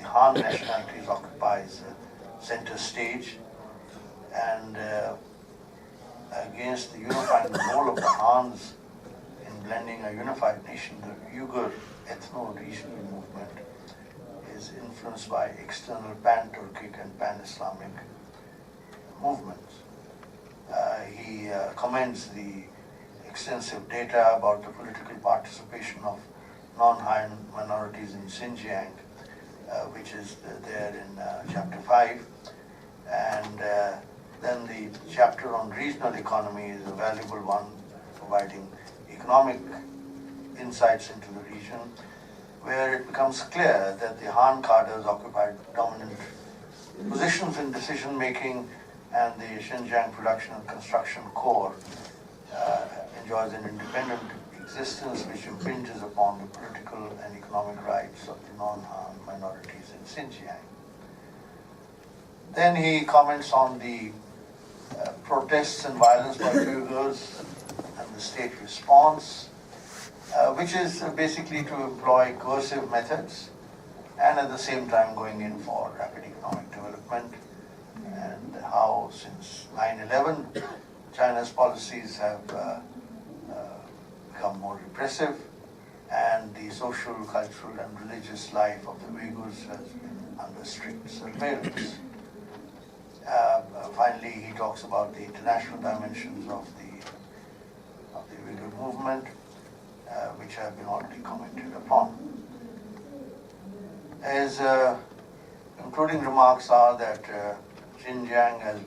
the Han nationalities occupies center stage, and against the unifying role of the Hans in blending a unified nation, the Uyghur ethno-regional movement is influenced by external pan-Turkic and pan-Islamic movements. He comments the extensive data about the political participation of non-Han minorities in Xinjiang, which is there in chapter 5. And then the chapter on regional economy is a valuable one, providing economic insights into the region, where it becomes clear that the Han cadres occupied dominant positions in decision making, and the Xinjiang production and construction core enjoys an independent existence which impinges upon the political and economic rights of the non-Han minorities in Xinjiang. Then he comments on the protests and violence by Uyghurs and the state response, which is basically to employ coercive methods and at the same time going in for rapid economic development, and how since 9/11 China's policies have become more repressive, and the social, cultural and religious life of the Uyghurs has been under strict surveillance. Finally, he talks about the international dimensions of the Uyghur movement, which have been already commented upon. His concluding remarks are that Xinjiang is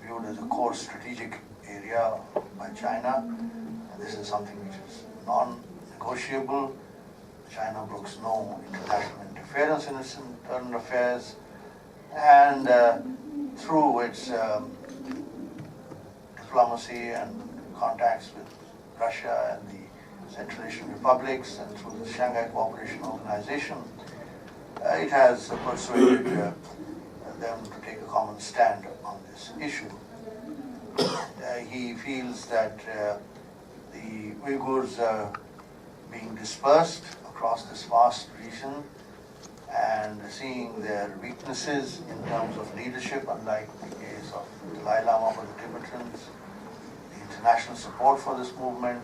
viewed as a core strategic area by China. And this is something which is non-negotiable. China brooks no international interference in its internal affairs, and through its diplomacy and contacts with Russia and the Central Asian republics, and through the Shanghai Cooperation Organization, it has persuaded them to take a common stand on this issue. He feels that the Uyghurs are being dispersed across this vast region and seeing their weaknesses in terms of leadership, unlike the case of the Dalai Lama for the Tibetans, the international support for this movement,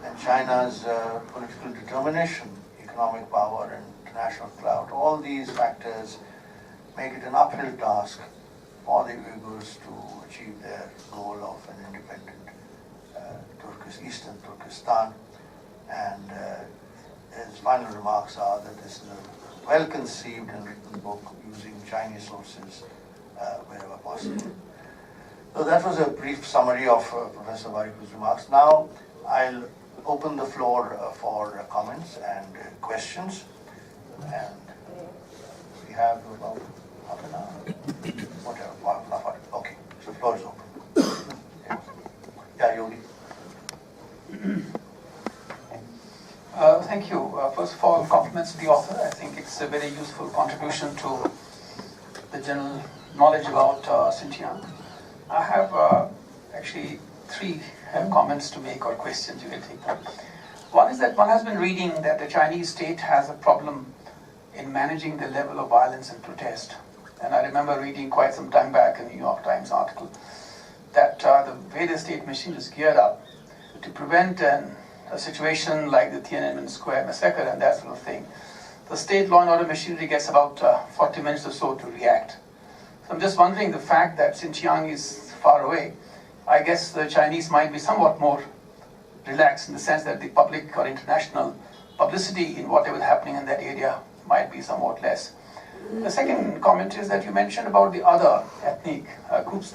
and China's political determination, economic power and international clout. All these factors make it an uphill task for the Uyghurs to achieve their goal of an independent Eastern Turkestan. And his final remarks are that this is a well-conceived and written book using Chinese sources wherever possible. So that was a brief summary of Professor Wariku's remarks. Now I'll open the floor for comments and questions. And we have about half an hour, whatever, okay, so the floor is open. Yeah, Yodi. Thank you. First of all, compliments to the author. I think it's a very useful contribution to the general knowledge about Xinjiang. I have actually three comments to make, or questions, you can take them. One is that one has been reading that the Chinese state has a problem in managing the level of violence and protest. And I remember reading quite some time back a New York Times article that the way the state machine is geared up to prevent a situation like the Tiananmen Square massacre and that sort of thing, the state law and order machinery gets about 40 minutes or so to react. So I'm just wondering, the fact that Xinjiang is far away, I guess the Chinese might be somewhat more relaxed in the sense that the public or international publicity in whatever is happening in that area might be somewhat less. The second comment is that you mentioned about the other ethnic groups,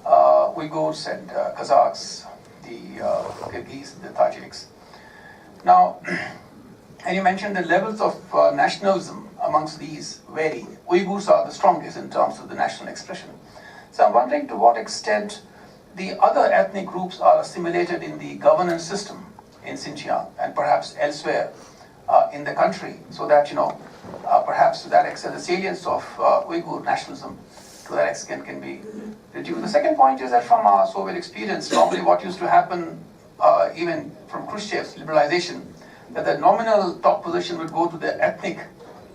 Uyghurs and Kazakhs, the Kyrgyz, the Tajiks. Now, and you mentioned the levels of nationalism amongst these vary. Uyghurs are the strongest in terms of the national expression. So I'm wondering to what extent the other ethnic groups are assimilated in the governance system in Xinjiang and perhaps elsewhere in the country, so that, perhaps to that extent the salience of Uyghur nationalism to that extent can be reduced. The second point is that from our Soviet experience, normally what used to happen even from Khrushchev's liberalization, that the nominal top position would go to the ethnic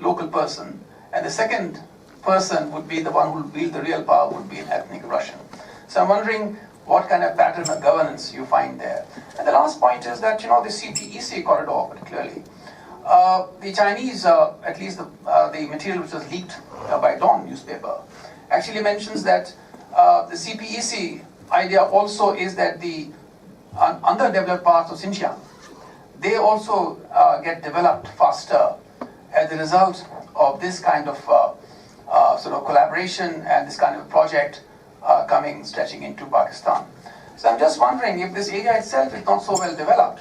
local person, and the second person would be the one who will wield the real power, would be an ethnic Russian. So I'm wondering what kind of pattern of governance you find there. And the last point is that, the CPEC corridor particularly, the Chinese, at least the material which was leaked by Dawn newspaper, actually mentions that the CPEC idea also is that the underdeveloped parts of Xinjiang, they also get developed faster as a result of this kind of sort of collaboration and this kind of project stretching into Pakistan. So I'm just wondering, if this area itself is not so well developed,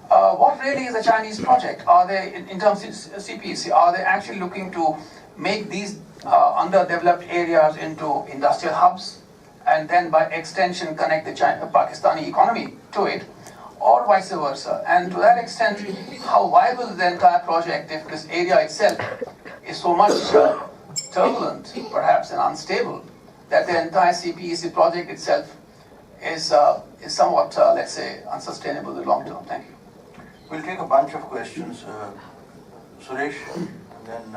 what really is a Chinese project? Are they, in terms of CPEC, are they actually looking to make these underdeveloped areas into industrial hubs and then by extension connect the Pakistani economy to it, or vice versa? And to that extent, how viable is the entire project if this area itself is so much turbulent, perhaps, and unstable, that the entire CPEC project itself is somewhat, let's say, unsustainable in the long term? Thank you. We'll take a bunch of questions. Suresh, and then...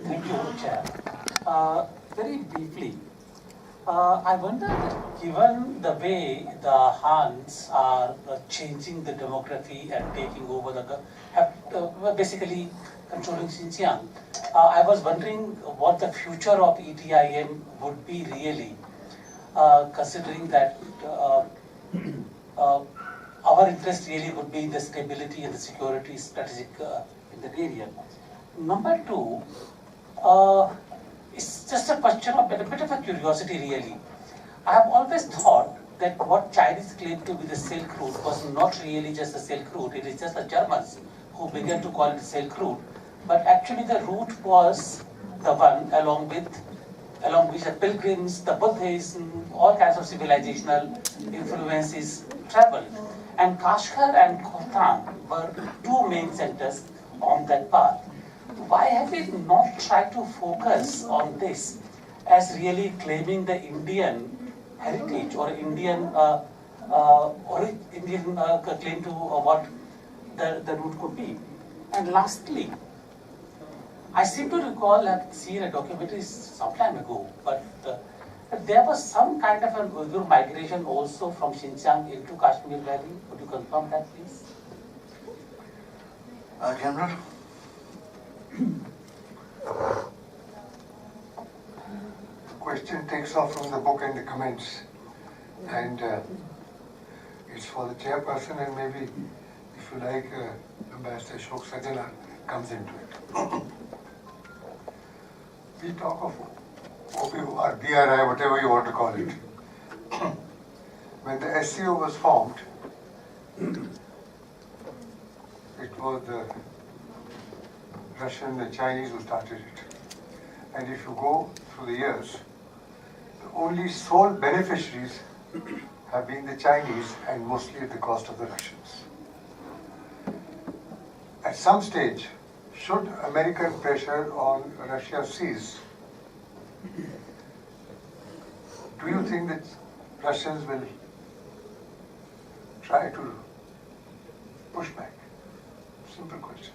Thank you, Chair. Very briefly, I wonder that given the way the Hans are changing the demography and taking over basically controlling Xinjiang, I was wondering what the future of ETIM would be really, considering that our interest really would be in the stability and the security strategic in the area. Number two, it's just a question of a bit of a curiosity really. I have always thought that what Chinese claim to be the Silk Route was not really just the Silk Route, it is just the Germans who began to call it the Silk Route. But actually the route was the one along which the pilgrims, the Buddhism, all kinds of civilizational influences traveled. And Kashgar and Khotan were two main centers on that path. Why have we not tried to focus on this as really claiming the Indian heritage or Indian claim to what the route could be? And lastly, I seem to recall having seen a documentary some time ago, but there was some kind of an Uyghur migration also from Xinjiang into Kashmir Valley. Would you confirm that, please? General? The question takes off from the book and the comments, and it's for the chairperson, and maybe, if you like, Ambassador Ashok Sajala comes into it. We talk of OPR, BRI, whatever you want to call it. When the SCO was formed, it was the Russian, the Chinese who started it. And if you go through the years, the only sole beneficiaries have been the Chinese, and mostly at the cost of the Russians. At some stage, should American pressure on Russia cease, do you think that Russians will try to push back? Simple question.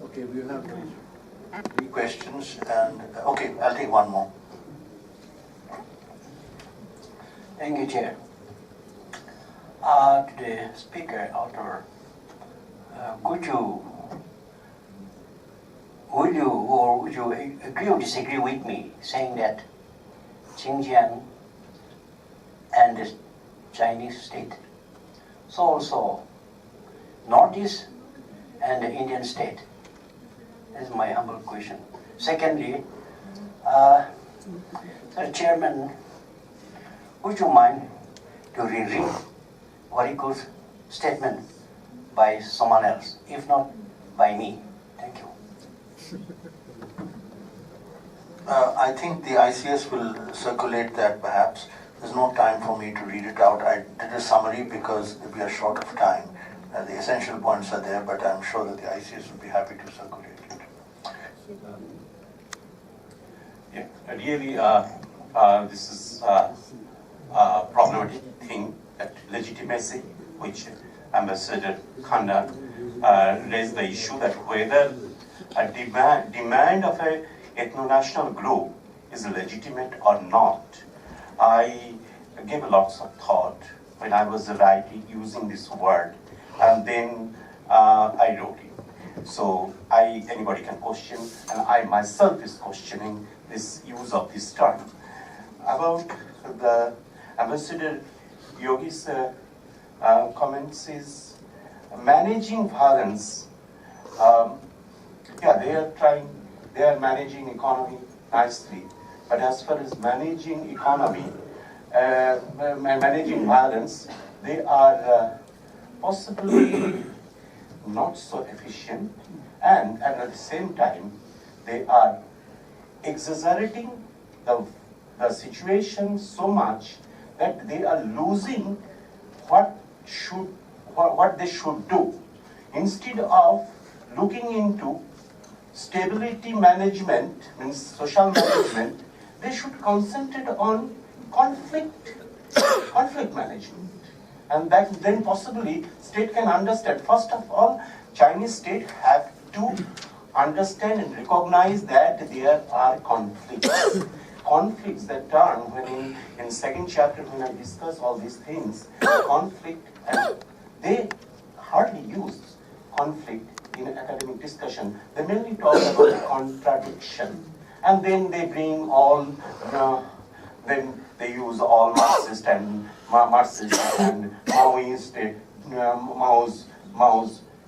Okay, we have three questions, and okay, I'll take one more. Thank you, Chair. To the speaker, author, would you agree or disagree with me saying that Xinjiang and the Chinese state, so also Northeast and the Indian state? That's my humble question. Secondly, Sir Chairman, would you mind to reread Wariko's statement by someone else, if not by me? Thank you. I think the ICS will circulate that perhaps. There's no time for me to read it out. I did a summary because we are short of time. The essential points are there, but I'm sure that the ICS will be happy to circulate it. Yeah, really, this is a problematic thing, that legitimacy, which Ambassador Khanna raised the issue that whether a demand of a ethno-national group is legitimate or not. I gave lots of thought when I was writing, using this word, and then I wrote it. So anybody can question, and I myself is questioning this use of this term. About the Ambassador Yogi's comments is managing violence. Yeah, they are managing economy nicely, but as far as managing economy, managing violence, they are possibly not so efficient, and at the same time, they are exaggerating the situation so much that they are losing what they should do. Instead of looking into stability management, means social management, they should concentrate on conflict management. And that then possibly state can understand. First of all, Chinese state have to understand and recognize that there are conflicts. Conflicts, that term, when in second chapter when I discuss all these things, conflict, and they hardly use conflict in academic discussion. They mainly talk about contradiction, and then they bring all, then they use all Marxist and Maoist, Mao's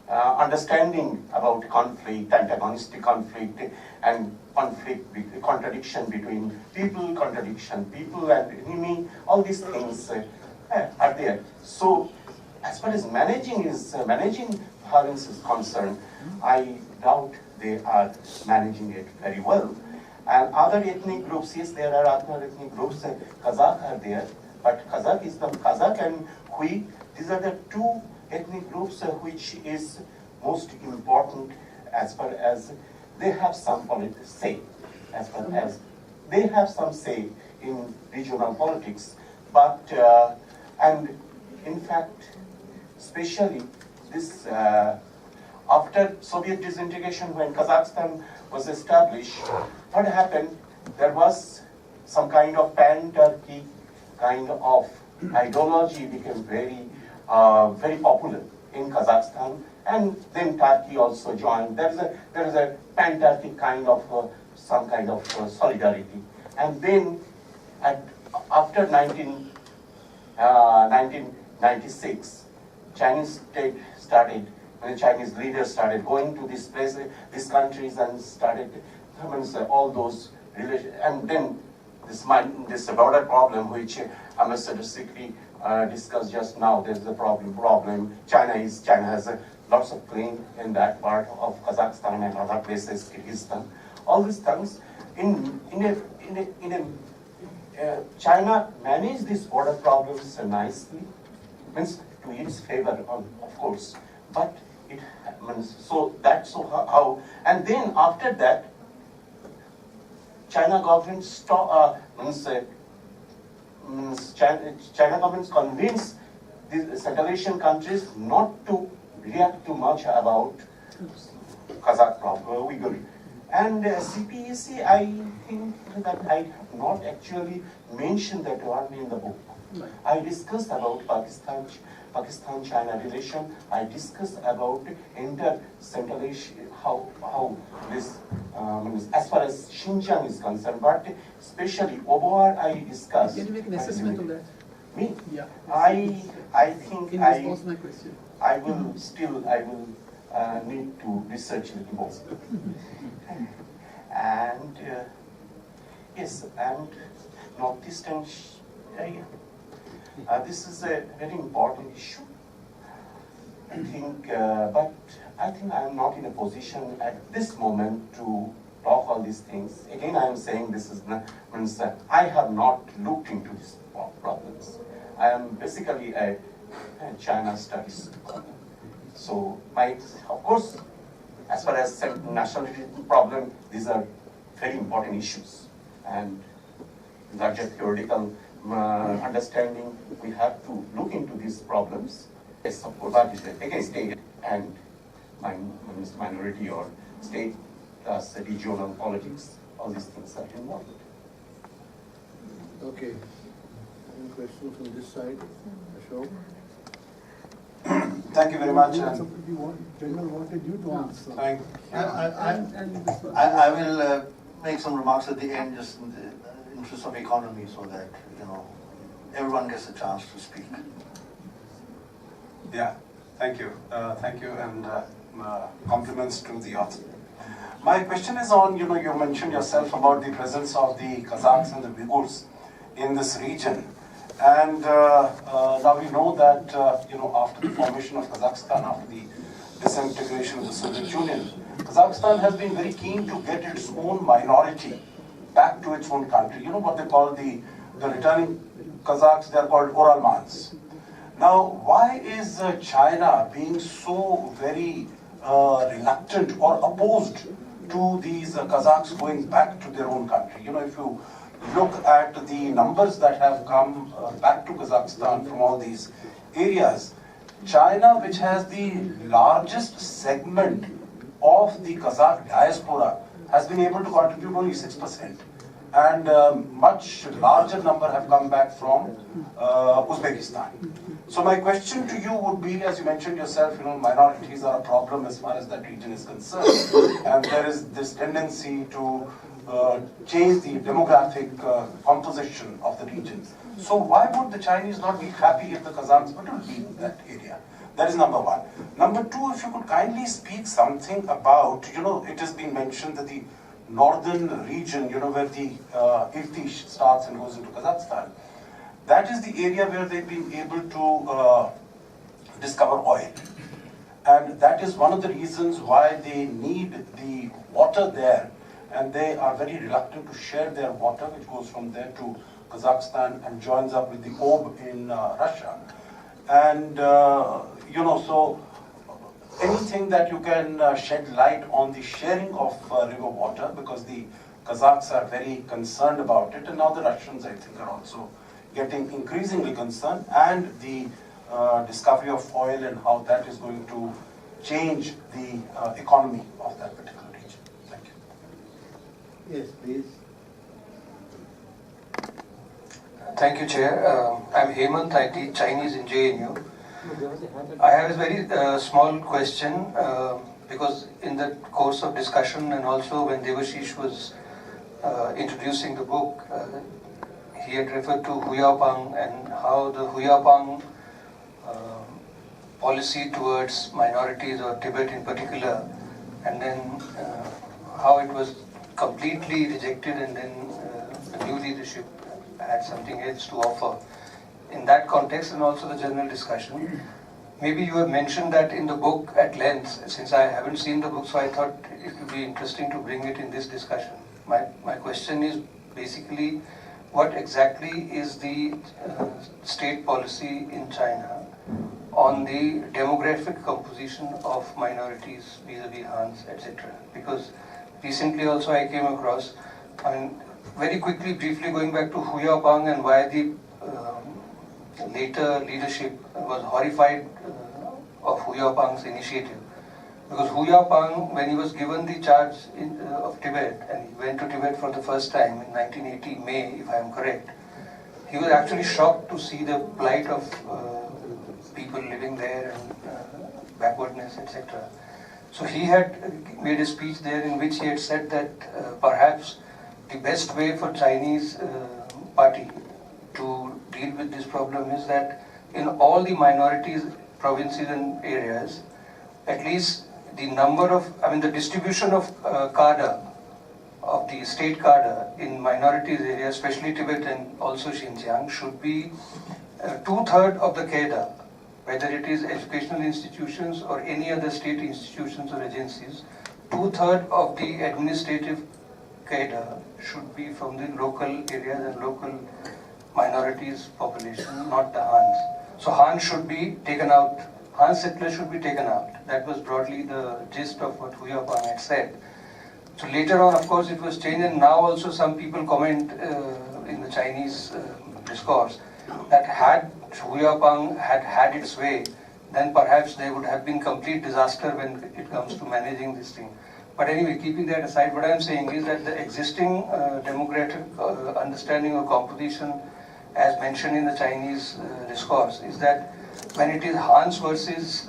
understanding about conflict, antagonistic conflict, and contradiction between people and enemy. All these things are there. So, as far as managing violence is concerned, I doubt they are managing it very well. And other ethnic groups, yes, there are other ethnic groups. Kazakh are there, but Kazakh and Hui. These are the two ethnic groups which is most important as far as they have some say, as far as they have some say in regional politics. But and in fact, especially this after Soviet disintegration, when Kazakhstan was established, what happened? There was some kind of pan-Turkey kind of ideology became very popular in Kazakhstan, and then Turkey also joined. There is a pan-Turkey kind of some kind of solidarity, and then after 1996, Chinese state started. When the Chinese leaders started going to these places, these countries, and started all those relations, and then this border problem, which Ambassador Sikri discussed just now. There's a problem. China has lots of claim in that part of Kazakhstan and other places, Kyrgyzstan. All these things China managed these border problems nicely, means to its favor, of course, but it means how. And then after that, China government China government convinced these Central Asian countries not to react too much about Kazakh problem, Uyghur. And CPEC, I think that I have not actually mentioned that one in the book. I discussed about Pakistan-China relation. I discussed about Central Asia, how this, as far as Xinjiang is concerned, but especially OBOR I discussed. Can you make an assessment on that? Me? Yeah. I think in response to my question. I will need to research a little more. And yes, and Northeastern area. This is a very important issue. I think, but I think I am not in a position at this moment to talk all these things. Again, I am saying this is means I have not looked into these problems. I am basically a China studies. So, of course, as far as nationality problem, these are very important issues, and larger theoretical understanding, we have to look into these problems. support, but against state and minority or state regional politics, all these things are involved. Okay. Any question from this side? Ashok? Thank you very much. General wanted you to answer. Thank you. I will make some remarks at the end, just in the interest of economy, so that everyone gets a chance to speak. Yeah, thank you. Thank you, and compliments to the author. My question is on, you mentioned yourself about the presence of the Kazakhs and the Uyghurs in this region. And now we know that, after the formation of Kazakhstan, after the disintegration of the Soviet Union, Kazakhstan has been very keen to get its own minority back to its own country. You know what they call the returning Kazakhs, they are called Oralmans. Now, why is China being so very reluctant or opposed to these Kazakhs going back to their own country? If you look at the numbers that have come back to Kazakhstan from all these areas, China, which has the largest segment of the Kazakh diaspora, has been able to contribute only 6%. And much larger number have come back from Uzbekistan. So my question to you would be, as you mentioned yourself, minorities are a problem as far as that region is concerned. And there is this tendency to change the demographic composition of the region. So why would the Chinese not be happy if the Kazakhs were to leave that area? That is number one. Number two, if you could kindly speak something about, it has been mentioned that the northern region, where the Irtish starts and goes into Kazakhstan, that is the area where they've been able to discover oil. And that is one of the reasons why they need the water there. And they are very reluctant to share their water, which goes from there to Kazakhstan and joins up with the Ob in Russia. And, so anything that you can shed light on the sharing of river water, because the Kazakhs are very concerned about it, and now the Russians, I think, are also getting increasingly concerned, and the discovery of oil and how that is going to change the economy of that particular region. Thank you. Yes, please. Thank you, Chair. I'm Hemant. I teach Chinese in JNU. I have a very small question because in the course of discussion and also when Debasish was introducing the book, he had referred to Huyaopang and how the Huyaopang policy towards minorities or Tibet in particular, and then how it was completely rejected, and then the new leadership had something else to offer. In that context and also the general discussion, maybe you have mentioned that in the book at length. Since I haven't seen the book, so I thought it would be interesting to bring it in this discussion. My question is basically, what exactly is the state policy in China on the demographic composition of minorities vis-a-vis Hans, etc.? Because recently also I came across, very quickly, briefly going back to Huyaopang and why the later leadership was horrified of Huyaopang's initiative. Because Huyaopang, when he was given the charge of Tibet, and he went to Tibet for the first time in 1980, May, if I am correct, he was actually shocked to see the plight of people living there and backwardness, etc. So he had made a speech there in which he had said that perhaps the best way for Chinese party to deal with this problem is that in all the minorities, provinces and areas, at least the number of, the distribution of cadre, of the state cadre in minorities areas, especially Tibet and also Xinjiang, should be 2/3 of the cadre, whether it is educational institutions or any other state institutions or agencies. 2/3 of the administrative cadre should be from the local areas and local minorities population, not the Hans. So Hans should be taken out. Hans settlers should be taken out. That was broadly the gist of what Huyaopang had said. So later on, of course, it was changed, and now also some people comment in the Chinese discourse that had Huyaopang had its way, then perhaps there would have been complete disaster when it comes to managing this thing. But anyway, keeping that aside, what I'm saying is that the existing democratic understanding of composition, as mentioned in the Chinese discourse, is that when it is Hans versus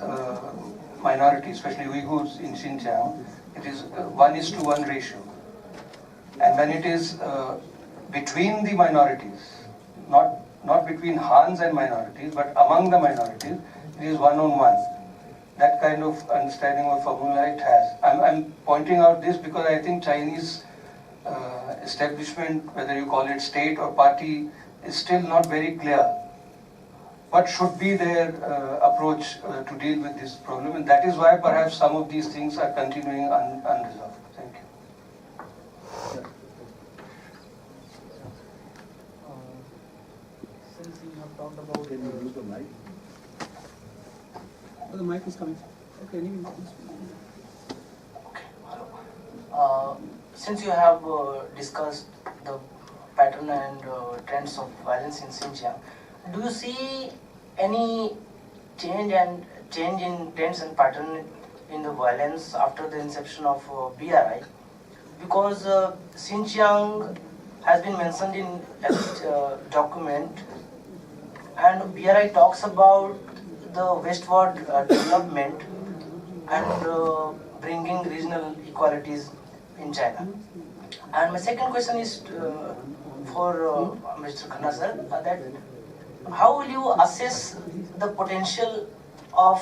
minority, especially Uyghurs in Xinjiang, it is 1:1 ratio. And when it is between the minorities, not between Hans and minorities, but among the minorities, it is 1:1. That kind of understanding or formula it has. I'm pointing out this because I think Chinese establishment, whether you call it state or party, is still not very clear. What should be their approach to deal with this problem? And that is why perhaps some of these things are continuing unresolved. Thank you. Since you have talked about, can you use the mic? Oh, the mic is coming. Okay, anyway. Since you have discussed the pattern and trends of violence in Xinjiang, do you see any change in trends and pattern in the violence after the inception of BRI? Because Xinjiang has been mentioned in a document, and BRI talks about the westward development and bringing regional equalities in China. And my second question is for Mr. Khanna sir, that how will you assess the potential of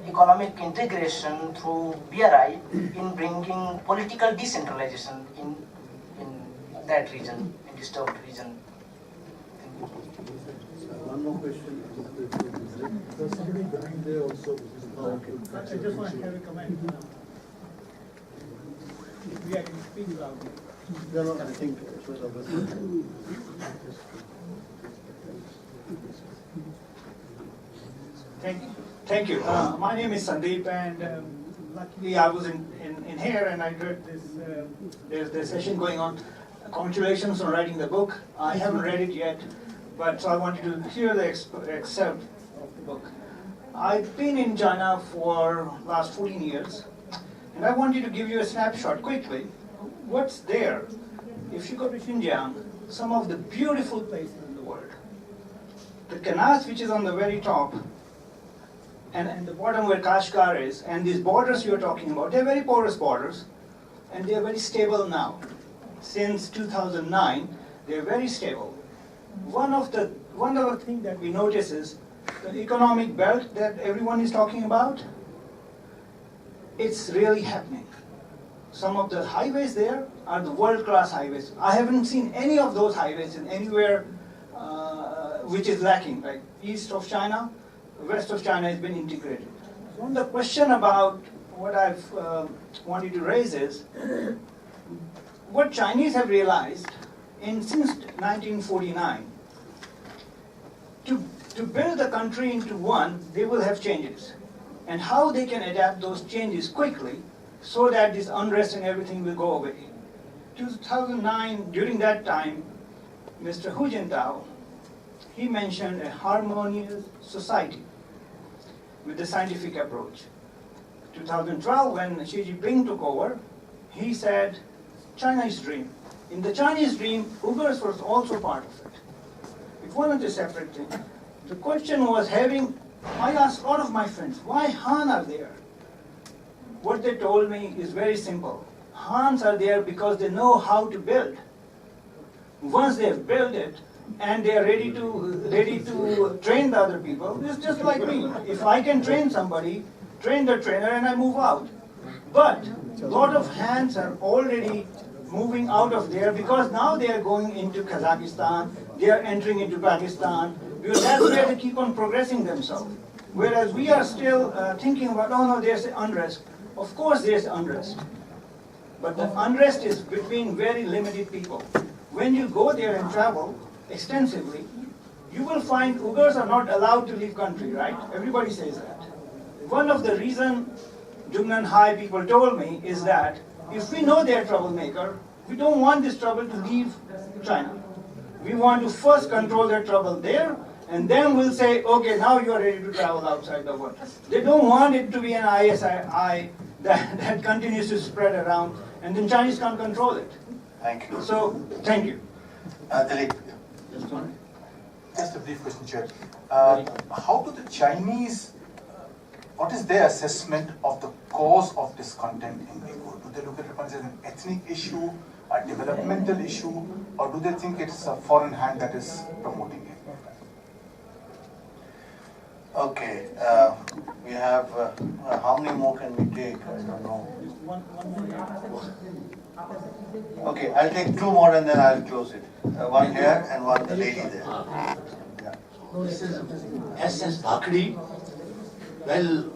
economic integration through BRI in bringing political decentralization in that region, in disturbed region? One more question. There's somebody behind there also. Okay. I just want to have a comment. We are going to speak loudly. No, I think it was obviously. Thank you. My name is Sandeep, and luckily I was in here and I heard this. There's the session going on. Congratulations on writing the book. I haven't read it yet, but so I wanted to hear the excerpt of the book. I've been in China for last 14 years, and I wanted to give you a snapshot quickly. What's there? If you go to Xinjiang, some of the beautiful places in the world. The Kanas, which is on the very top, and the bottom where Kashgar is, and these borders you're talking about, they're very porous borders, and they're very stable now. Since 2009, they're very stable. One of the things that we notice is the economic belt that everyone is talking about. It's really happening. Some of the highways there are the world-class highways. I haven't seen any of those highways in anywhere which is lacking, like east of China, west of China has been integrated. So the question about what I've wanted to raise is, what Chinese have realized since 1949, to build the country into one, they will have changes. And how they can adapt those changes quickly so that this unrest and everything will go away. 2009, during that time, Mr. Hu Jintao, he mentioned a harmonious society with the scientific approach. 2012, when Xi Jinping took over, he said, China's dream. In the Chinese dream, Uyghurs was also part of it. It wasn't a separate thing. The question was I asked a lot of my friends, why Han are there? What they told me is very simple. Hans are there because they know how to build. Once they've built it, and they're ready to train the other people, it's just like me. If I can train somebody, train the trainer, and I move out. But a lot of hands are already moving out of there because now they are going into Kazakhstan, they are entering into Pakistan, because that's where they keep on progressing themselves. Whereas we are still thinking about, oh no, there's unrest. Of course there's unrest. But the unrest is between very limited people. When you go there and travel extensively, you will find Uyghurs are not allowed to leave country, right? Everybody says that. One of the reasons Jungnan High people told me is that if we know they're troublemaker, we don't want this trouble to leave China. We want to first control their trouble there, and then we'll say, okay, now you are ready to travel outside the world. They don't want it to be an ISI that continues to spread around, and then Chinese can't control it. Thank you. So, thank you. Dilip. Just a brief question, Chair. How do the Chinese, what is their assessment of the cause of discontent in Uyghur? Do they look at it as an ethnic issue, a developmental issue, or do they think it's a foreign hand that is promoting it? Okay, we have, how many more can we take? I don't know. Okay, I'll take two more and then I'll close it. One here and one, the lady there. Yeah. This is S.S. Bhakri. Well,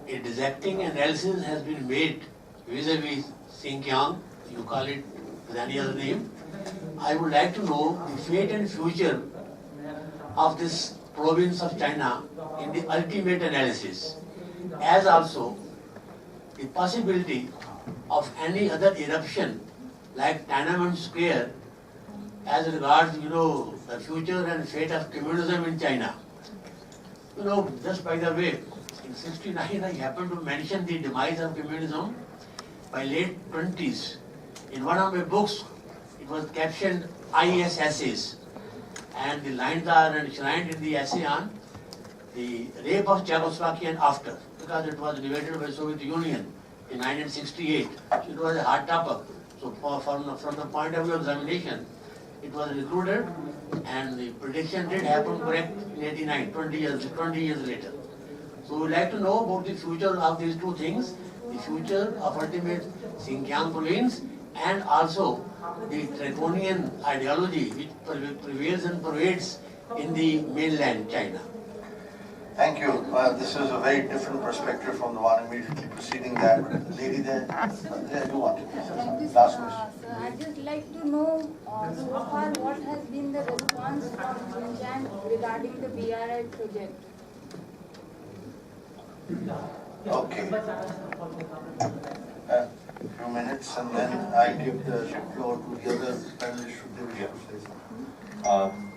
a dissecting analysis has been made vis-a-vis Xinjiang, you call it with any other name. I would like to know the fate and future of this province of China in the ultimate analysis, as also the possibility of any other eruption like Tiananmen Square as regards, the future and fate of communism in China. Just by the way, in '69 I happened to mention the demise of communism by late 20s. In one of my books, it was captioned ISSs, and the lines are enshrined in the essay on the rape of Czechoslovakia and after, because it was invaded by the Soviet Union in 1968. So it was a hard topic. So from the point of view of examination, it was included, and the prediction did happen correct in '89, 20 years later. So we would like to know about the future of these two things, the future of ultimate Xinjiang province, and also the draconian ideology which prevails and pervades in the mainland China. Thank you. This is a very different perspective from the one immediately preceding that. Lady there, you want it. Last question. Sir, I'd just like to know so far what has been the response from Xinjiang regarding the BRI project. Okay. Few minutes and then I give the floor to the other panelists. Should they wish to say something?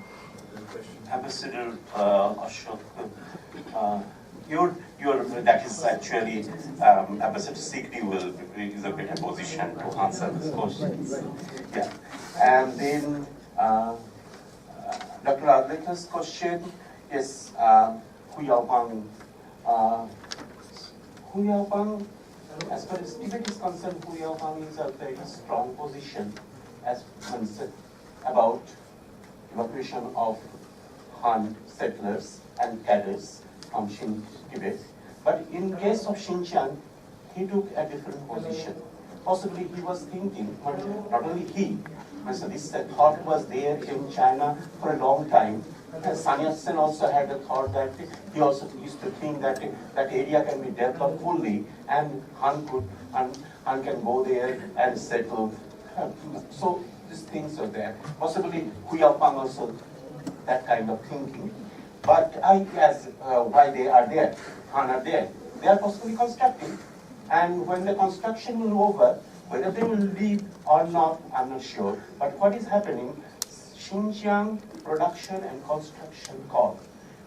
Ambassador Ashok, that is actually Ambassador Sikri is a better position to answer this questions. Yeah, and then Dr. Adlika's question is Hu Yaobang. As far as Tibet is concerned, Hu Yaobang is a very strong position as one said about evacuation of Han settlers and cadres from Tibet. But in case of Xinjiang, he took a different position. Possibly he was thinking, but not only he, so this thought was there in China for a long time. Sun Yat-sen also had a thought that he also used to think that that area can be developed fully and Han can go there and settle. So these things are there. Possibly Hu Yaobang also that kind of thinking. But why they are there, Han are there, they are possibly constructing. And when the construction will be over, whether they will leave or not, I'm not sure. But what is happening, Xinjiang Production and Construction Corps,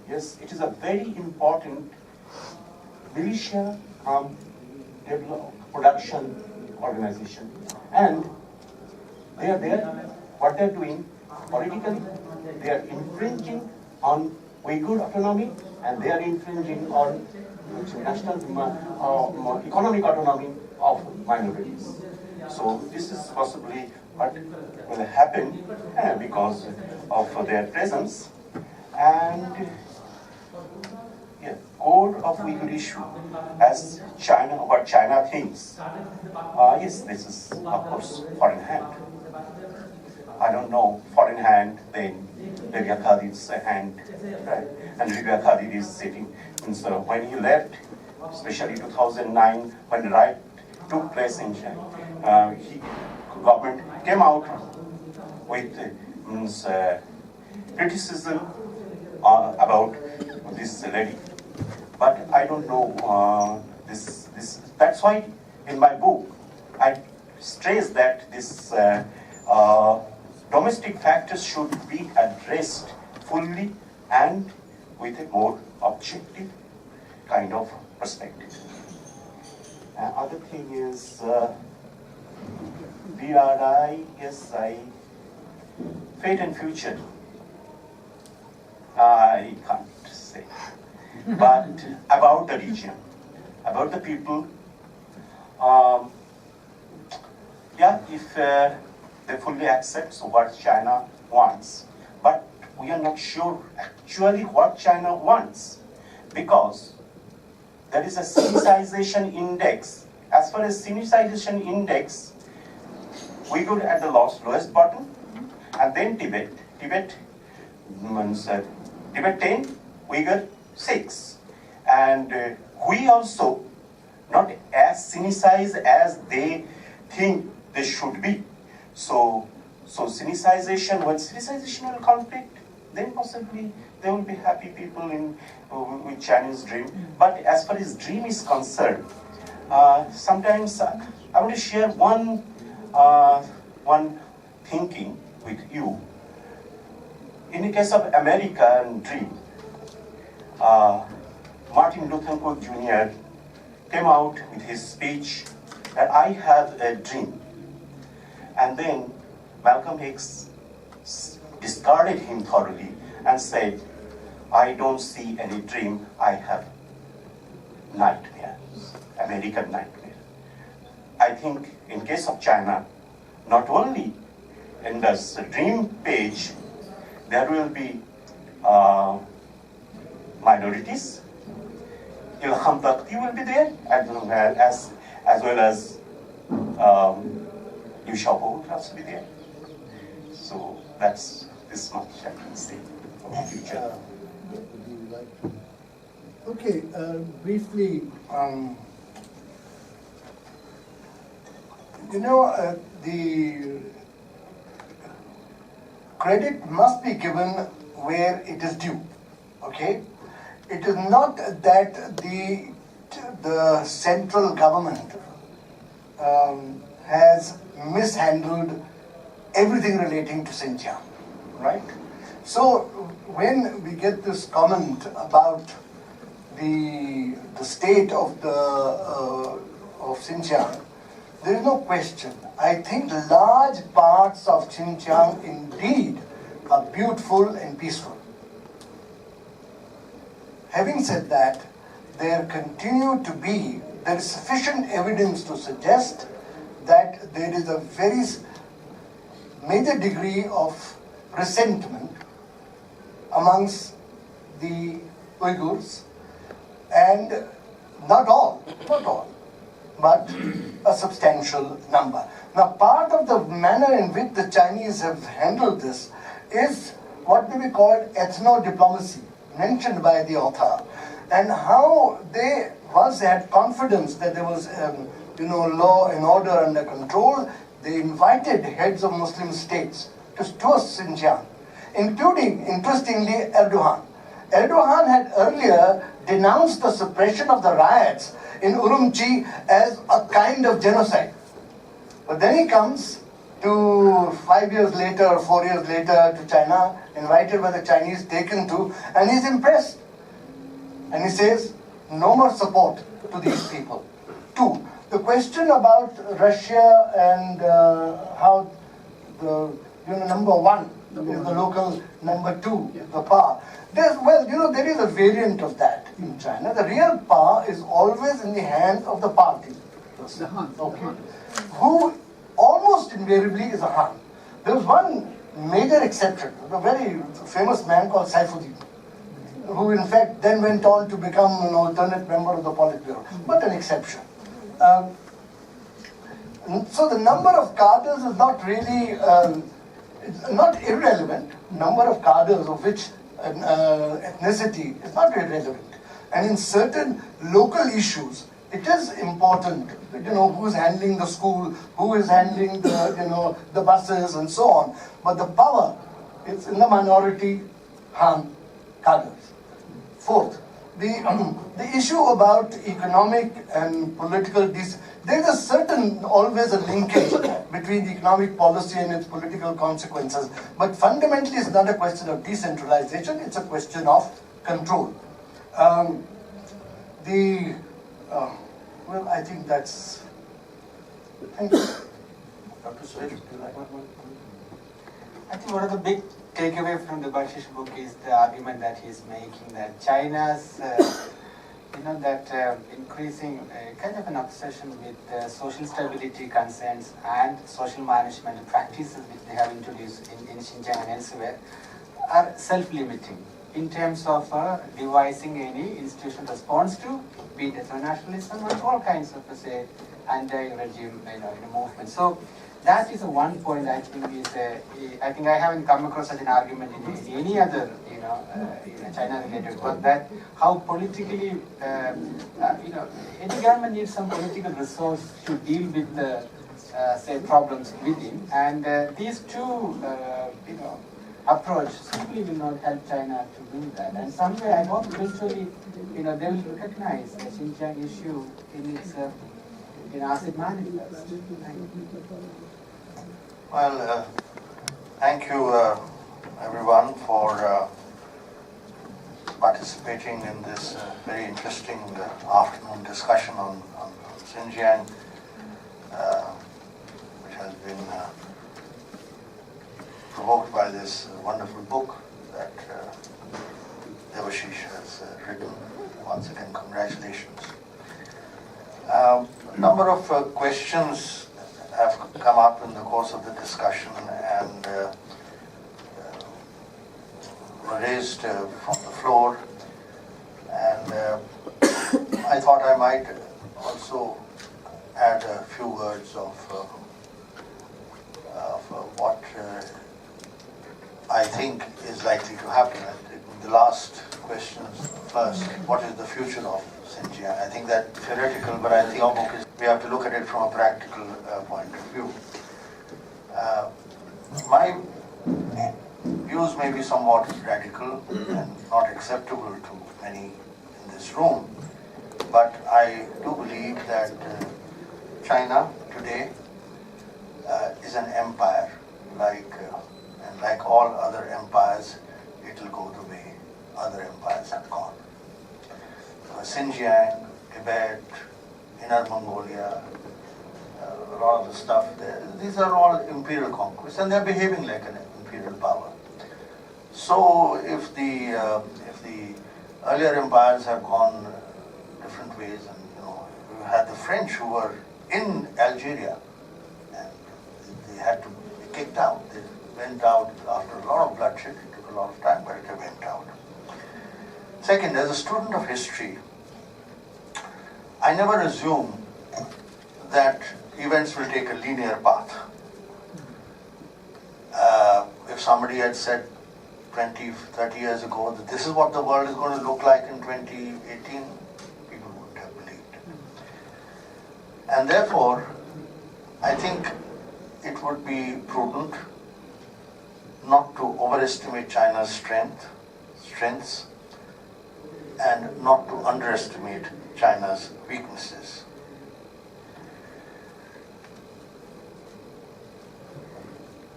yes, it is a very important militia production organization. And they are there, what they are doing politically, they are infringing on Uyghur autonomy and they are infringing on national economic autonomy of minorities. So this is possibly what will happen because of their presence. And core of Uyghur issue as China, what China thinks. Yes, this is of course foreign hand. I don't know, foreign hand, then Rebia Khadid's hand, right? And Rebia Khadid is sitting. And so when he left, especially 2009, when the riot took place in China, government came out with criticism about this lady. But I don't know this. That's why in my book I stress that this domestic factors should be addressed fully and with a more objective kind of perspective. Other thing is BRI, yes, fate and future, I can't say. But about the region, about the people, yeah, if they fully accept what China wants, but we are not sure actually what China wants, because there is a Sinicization index. As far as Sinicization index, Uyghur at the lowest bottom, and then Tibet. Tibet means Tibet 10, Uyghur 6. And we also not as Sinicized as they think they should be. So Sinicization, when Sinicization will conflict, then possibly they will be happy people with Chinese dream. But as far as dream is concerned, sometimes I want to share one thinking with you. In the case of American dream, Martin Luther King Jr. came out with his speech that I have a dream. And then Malcolm X discarded him thoroughly and said, I don't see any dream, I have nightmare, American nightmare. I think in case of China, not only in the dream page, there will be minorities. Ilham Takti will be there, as well as Liu Xiaobo will also be there. So that's this much I can say for the future. Okay, briefly, the credit must be given where it is due, okay? It is not that the central government has mishandled everything relating to Xinjiang, right? So when we get this comment about the state of Xinjiang, there is no question. I think large parts of Xinjiang indeed are beautiful and peaceful. Having said that, there is sufficient evidence to suggest that there is a very major degree of resentment amongst the Uyghurs, and not all, but a substantial number. Now, part of the manner in which the Chinese have handled this is what may be called ethno-diplomacy, mentioned by the author, and how they, once they had confidence that there was, law and order under control, they invited heads of Muslim states to tour Xinjiang, including, interestingly, Erdogan. Erdogan had earlier denounced the suppression of the riots in Urumqi as a kind of genocide. But then he comes to 5 years later or 4 years later to China, invited by the Chinese, taken to, and he's impressed. And he says, no more support to these people. Two, the question about Russia and how the number one is the local, number two is the power. There is a variant of that in China. The real power is always in the hands of the party. The Han. Okay. Who almost invariably is a Han. There was one major exception, a very famous man called Saifuddin, who in fact then went on to become an alternate member of the Politburo, but an exception. So the number of cadres is not really, not irrelevant. Number of cadres of which ethnicity is not irrelevant. And in certain local issues, it is important, who's handling the school, who is handling the, the buses and so on. But the power is in the minority Han cadres. Fourth, the issue about economic and political There is always a linkage between the economic policy and its political consequences. But fundamentally, it's not a question of decentralization, it's a question of control. Well, I think that's... Thank you. Dr. Suresh, would you like one? I think one of the big takeaway from the Debasish book is the argument that he's making that China's, increasing kind of an obsession with social stability concerns and social management practices which they have introduced in Xinjiang and elsewhere are self-limiting in terms of devising any institutional response to, be it ethno-nationalism or all kinds of, say, anti-regime movements. So that is one point I think is, I think I haven't come across such an argument in any other, China-related work, that how politically, any government needs some political resource to deal with the, say, problems within, and these two, approach simply will not help China to do that. And somewhere I hope eventually, they will recognize the Xinjiang issue in its, as it manifests. Well, thank you everyone for participating in this very interesting afternoon discussion on Xinjiang, which has been provoked by this wonderful book that Debasish has written. Once again, congratulations. A number of questions have come up in the course of the discussion and were raised from the floor, and I thought I might also add a few words of what I think is likely to happen. The last question first, what is the future of Xinjiang? I think that's theoretical, but I think our book is, we have to look at it from a practical point of view. My views may be somewhat radical and not acceptable to many in this room, but I do believe that China today is an empire, and like all other empires, it will go the way other empires have gone. Xinjiang, Tibet, Inner Mongolia, a lot of the stuff there, these are all imperial conquests, and they're behaving like an imperial power. So if the earlier empires have gone different ways, and we had the French who were in Algeria, and they had to be kicked out. They went out after a lot of bloodshed. It took a lot of time, but it went out. Second, as a student of history, I never assume that events will take a linear path. If somebody had said 20, 30 years ago that this is what the world is going to look like in 2018, people wouldn't have believed. And therefore, I think it would be prudent not to overestimate China's strengths, and not to underestimate China's weaknesses.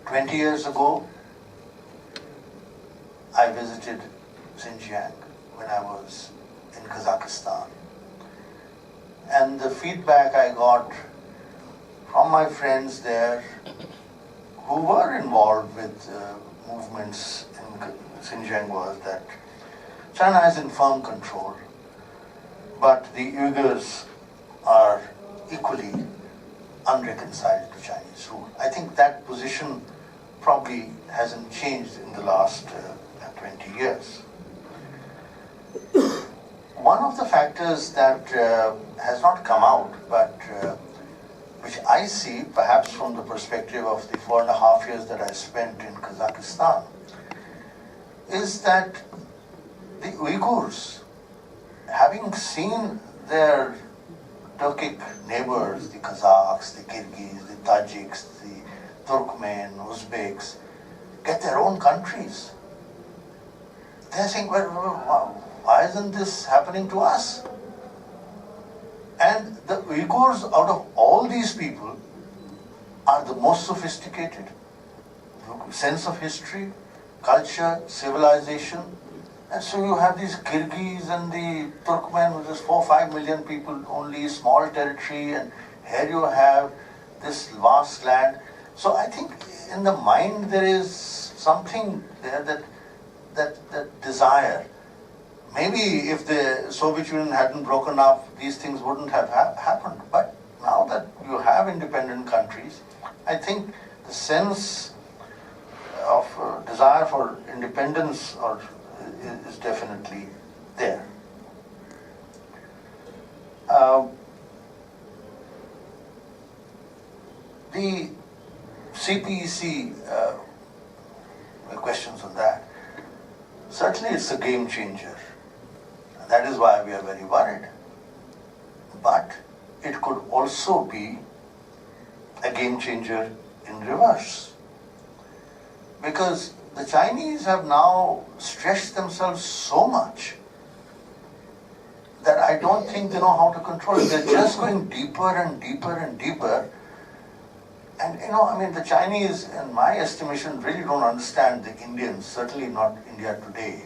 "20 years ago, I visited Xinjiang when I was in Kazakhstan. And the feedback I got from my friends there who were involved with movements in Xinjiang was that China is in firm control, but the Uyghurs are equally unreconciled to Chinese rule. I think that position probably hasn't changed in the last 20 years. One of the factors that has not come out, but which I see perhaps from the perspective of the 4.5 years that I spent in Kazakhstan, is that the Uyghurs, having seen their Turkic neighbors, the Kazakhs, the Kyrgyz, the Tajiks, the Turkmen, Uzbeks, get their own countries, they're saying, well, why isn't this happening to us? And the Uyghurs, out of all these people, are the most sophisticated. Sense of history, culture, civilization. And so you have these Kyrgyz and the Turkmen, which is 4 or 5 million people, only small territory, and here you have this vast land. So I think in the mind there is something there that desire. Maybe if the Soviet Union hadn't broken up, these things wouldn't have happened. But now that you have independent countries, I think the sense of desire for independence is definitely there. The CPEC, questions on that, certainly it's a game changer. That is why we are very worried. But it could also be a game changer in reverse. Because the Chinese have now stretched themselves so much that I don't think they know how to control it. They're just going deeper and deeper and deeper. And the Chinese, in my estimation, really don't understand the Indians, certainly not India today.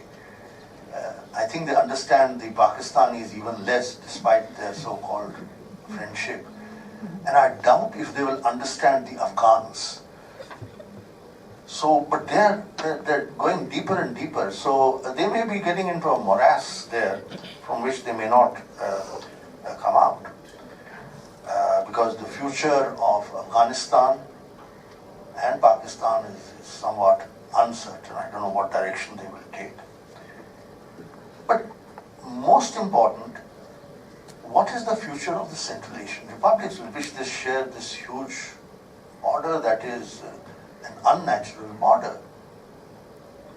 I think they understand the Pakistanis even less, despite their so-called friendship. And I doubt if they will understand the Afghans. So, but they're going deeper and deeper. So they may be getting into a morass there from which they may not come out. Because the future of Afghanistan and Pakistan is somewhat uncertain. I don't know what direction they will take. But most important, what is the future of the Central Asian republics with which they share this huge border that is an unnatural border?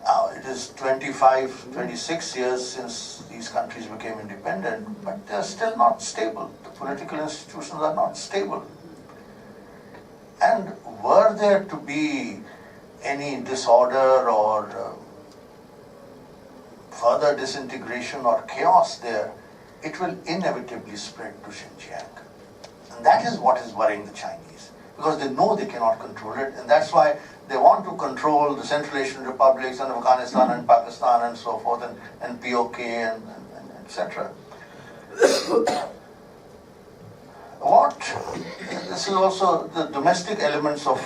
Now, it is 25, 26 years since these countries became independent, but they are still not stable. The political institutions are not stable. And were there to be any disorder or further disintegration or chaos there, it will inevitably spread to Xinjiang. And that is what is worrying the Chinese, because they know they cannot control it, and that's why they want to control the Central Asian republics and Afghanistan and Pakistan and so forth, and POK and etc. This is also the domestic elements of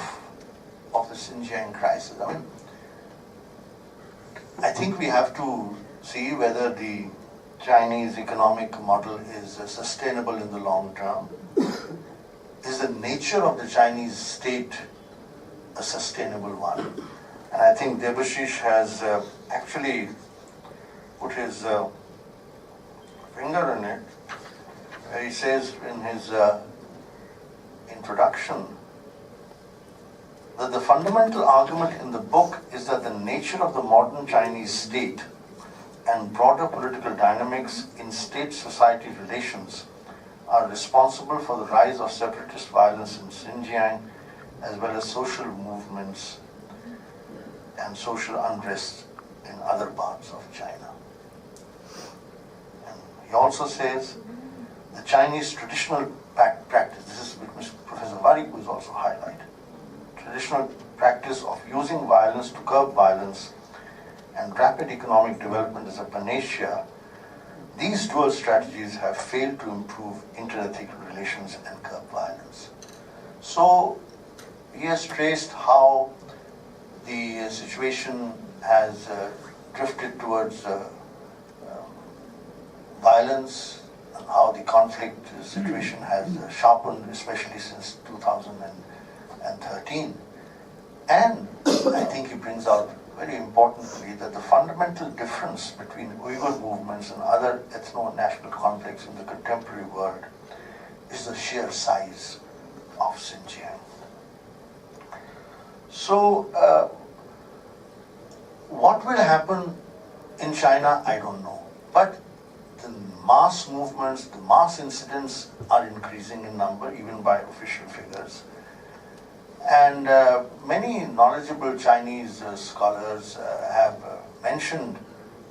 the Xinjiang crisis. I think we have to see whether the Chinese economic model is sustainable in the long term. Is the nature of the Chinese state a sustainable one? And I think Debasish has actually put his finger in it, where he says in his introduction that the fundamental argument in the book is that the nature of the modern Chinese state and broader political dynamics in state-society relations are responsible for the rise of separatist violence in Xinjiang, as well as social movements and social unrest in other parts of China. And he also says the Chinese traditional practice, this is which Professor Varick was also highlighted, traditional practice of using violence to curb violence and rapid economic development as a panacea, these dual strategies have failed to improve interethnic relations and curb violence. So he has traced how the situation has drifted towards violence, and how the conflict situation has sharpened, especially since 2013. And I think he brings out very importantly that the fundamental difference between Uyghur movements and other ethno-national conflicts in the contemporary world is the sheer size of Xinjiang. So, what will happen in China, I don't know. But the mass movements, the mass incidents are increasing in number, even by official figures. And many knowledgeable Chinese scholars have mentioned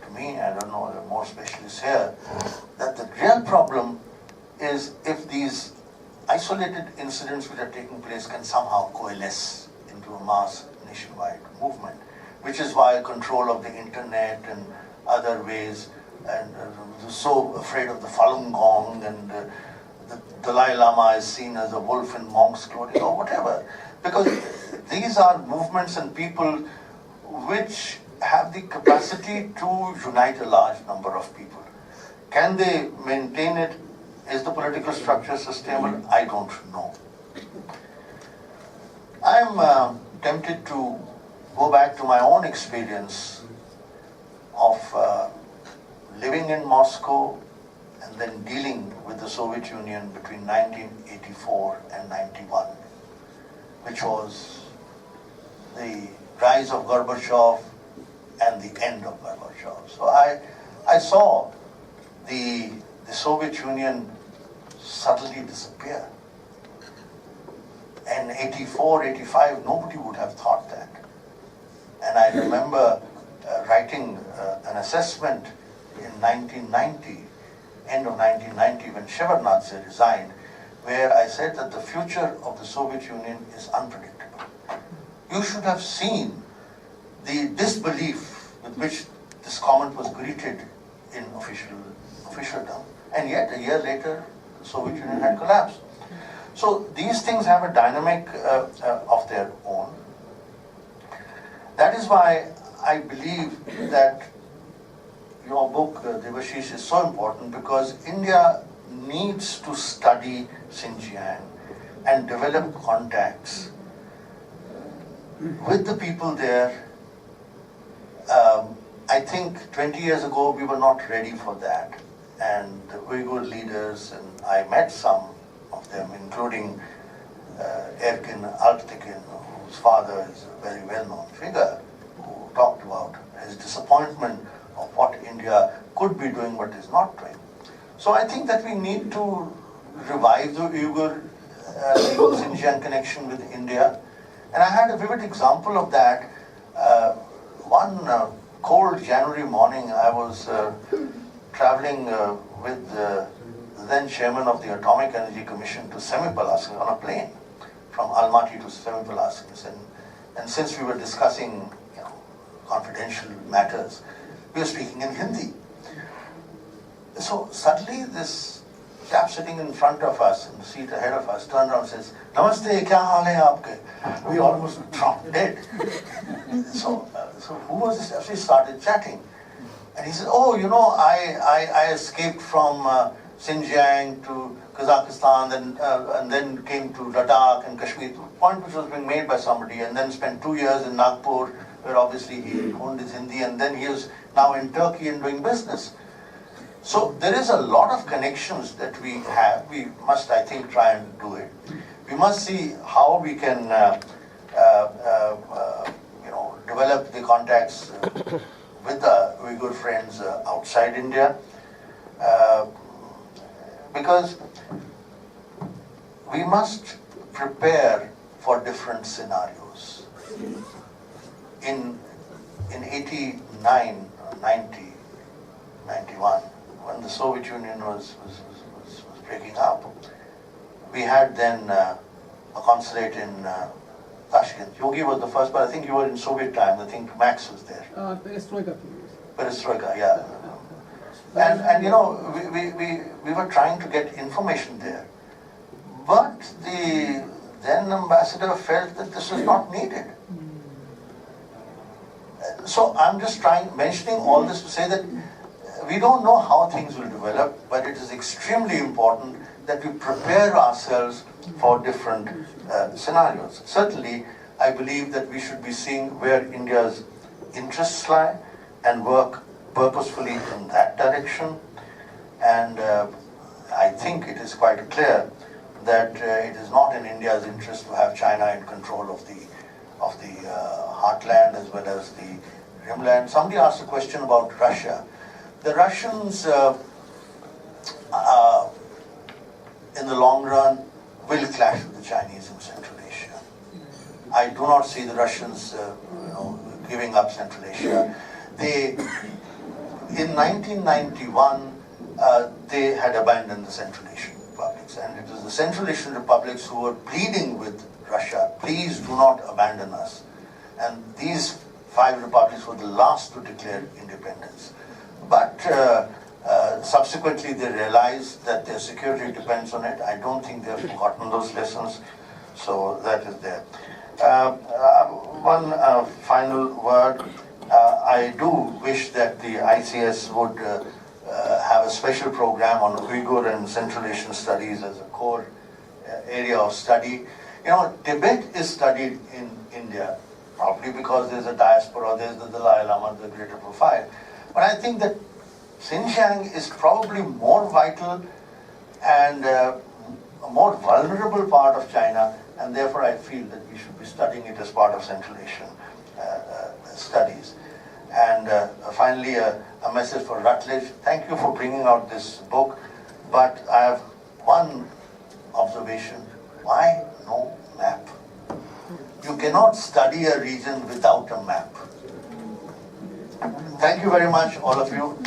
to me, I don't know, there are more specialists here, that the real problem is if these isolated incidents which are taking place can somehow coalesce into a mass nationwide movement, which is why control of the internet and other ways, and so afraid of the Falun Gong, and the Dalai Lama is seen as a wolf in monk's clothing or whatever, because these are movements and people which have the capacity to unite a large number of people. Can they maintain it? Is the political structure sustainable? I don't know. I'm tempted to go back to my own experience of living in Moscow and then dealing with the Soviet Union between 1984 and 91, which was the rise of Gorbachev and the end of Gorbachev. So I saw the Soviet Union suddenly disappear. In 84, 85, nobody would have thought that. And I remember writing an assessment in 1990, end of 1990, when Shevardnadze resigned, where I said that the future of the Soviet Union is unpredictable. You should have seen the disbelief with which this comment was greeted in officialdom, and yet a year later, the Soviet Union had collapsed. So these things have a dynamic of their own. That is why I believe that your book, Debasish, is so important, because India needs to study Xinjiang and develop contacts with the people there. I think 20 years ago we were not ready for that, and the Uyghur leaders, and I met some of them, including Erkin Alptekin, whose father is a very well-known figure, who talked about his disappointment of what India could be doing but is not doing. So I think that we need to revive the Uyghur Xinjiang connection with India. And I had a vivid example of that. One cold January morning, I was traveling with the then chairman of the Atomic Energy Commission to Semipalatinsk on a plane from Almaty to Semipalatinsk. And since we were discussing confidential matters, we were speaking in Hindi. So suddenly this chap sitting in front of us, in the seat ahead of us, turned around and says, "Namaste, kya haal hai aapke?" We almost dropped dead. So who was this? Actually started chatting. And he said, "Oh, I escaped from Xinjiang to Kazakhstan, and then came to Ladakh and Kashmir," the point which was being made by somebody, and then spent 2 years in Nagpur, where obviously he honed his Hindi, and then he is now in Turkey and doing business. So there is a lot of connections that we have. We must, I think, try and do it. We must see how we can develop the contacts with the Uyghur friends outside India, because we must prepare for different scenarios. In 89, 90, 91, when the Soviet Union was breaking up, we had then a consulate in Tashkent. Yogi was the first, but I think you were in Soviet time. I think Max was there. Perestroika. Perestroika, yeah. And we were trying to get information there. But the then ambassador felt that this was not needed. So I'm just mentioning all this to say that we don't know how things will develop, but it is extremely important that we prepare ourselves for different scenarios. Certainly, I believe that we should be seeing where India's interests lie and work purposefully in that direction. And I think it is quite clear that it is not in India's interest to have China in control of the heartland as well as the rimland. Somebody asked a question about Russia. The Russians, in the long run, will clash with the Chinese in Central Asia. I do not see the Russians, giving up Central Asia. In 1991, they had abandoned the Central Asian republics. republics, and it is the Central Asian republics who are pleading with Russia, please do not abandon us. And these 5 republics were the last to declare independence. But subsequently they realized that their security depends on it. I don't think they've forgotten those lessons, so that is there. One final word. I do wish that the ICS would have a special program on Uyghur and Central Asian studies as a core area of study. You know, Tibet is studied in India, probably because there's a diaspora, there's the Dalai Lama, the greater profile. But I think that Xinjiang is probably more vital and a more vulnerable part of China, and therefore I feel that we should be studying it as part of Central Asian studies. And finally, a message for Routledge. Thank you for bringing out this book, but I have one observation. Why no map? You cannot study a region without a map. Thank you very much, all of you.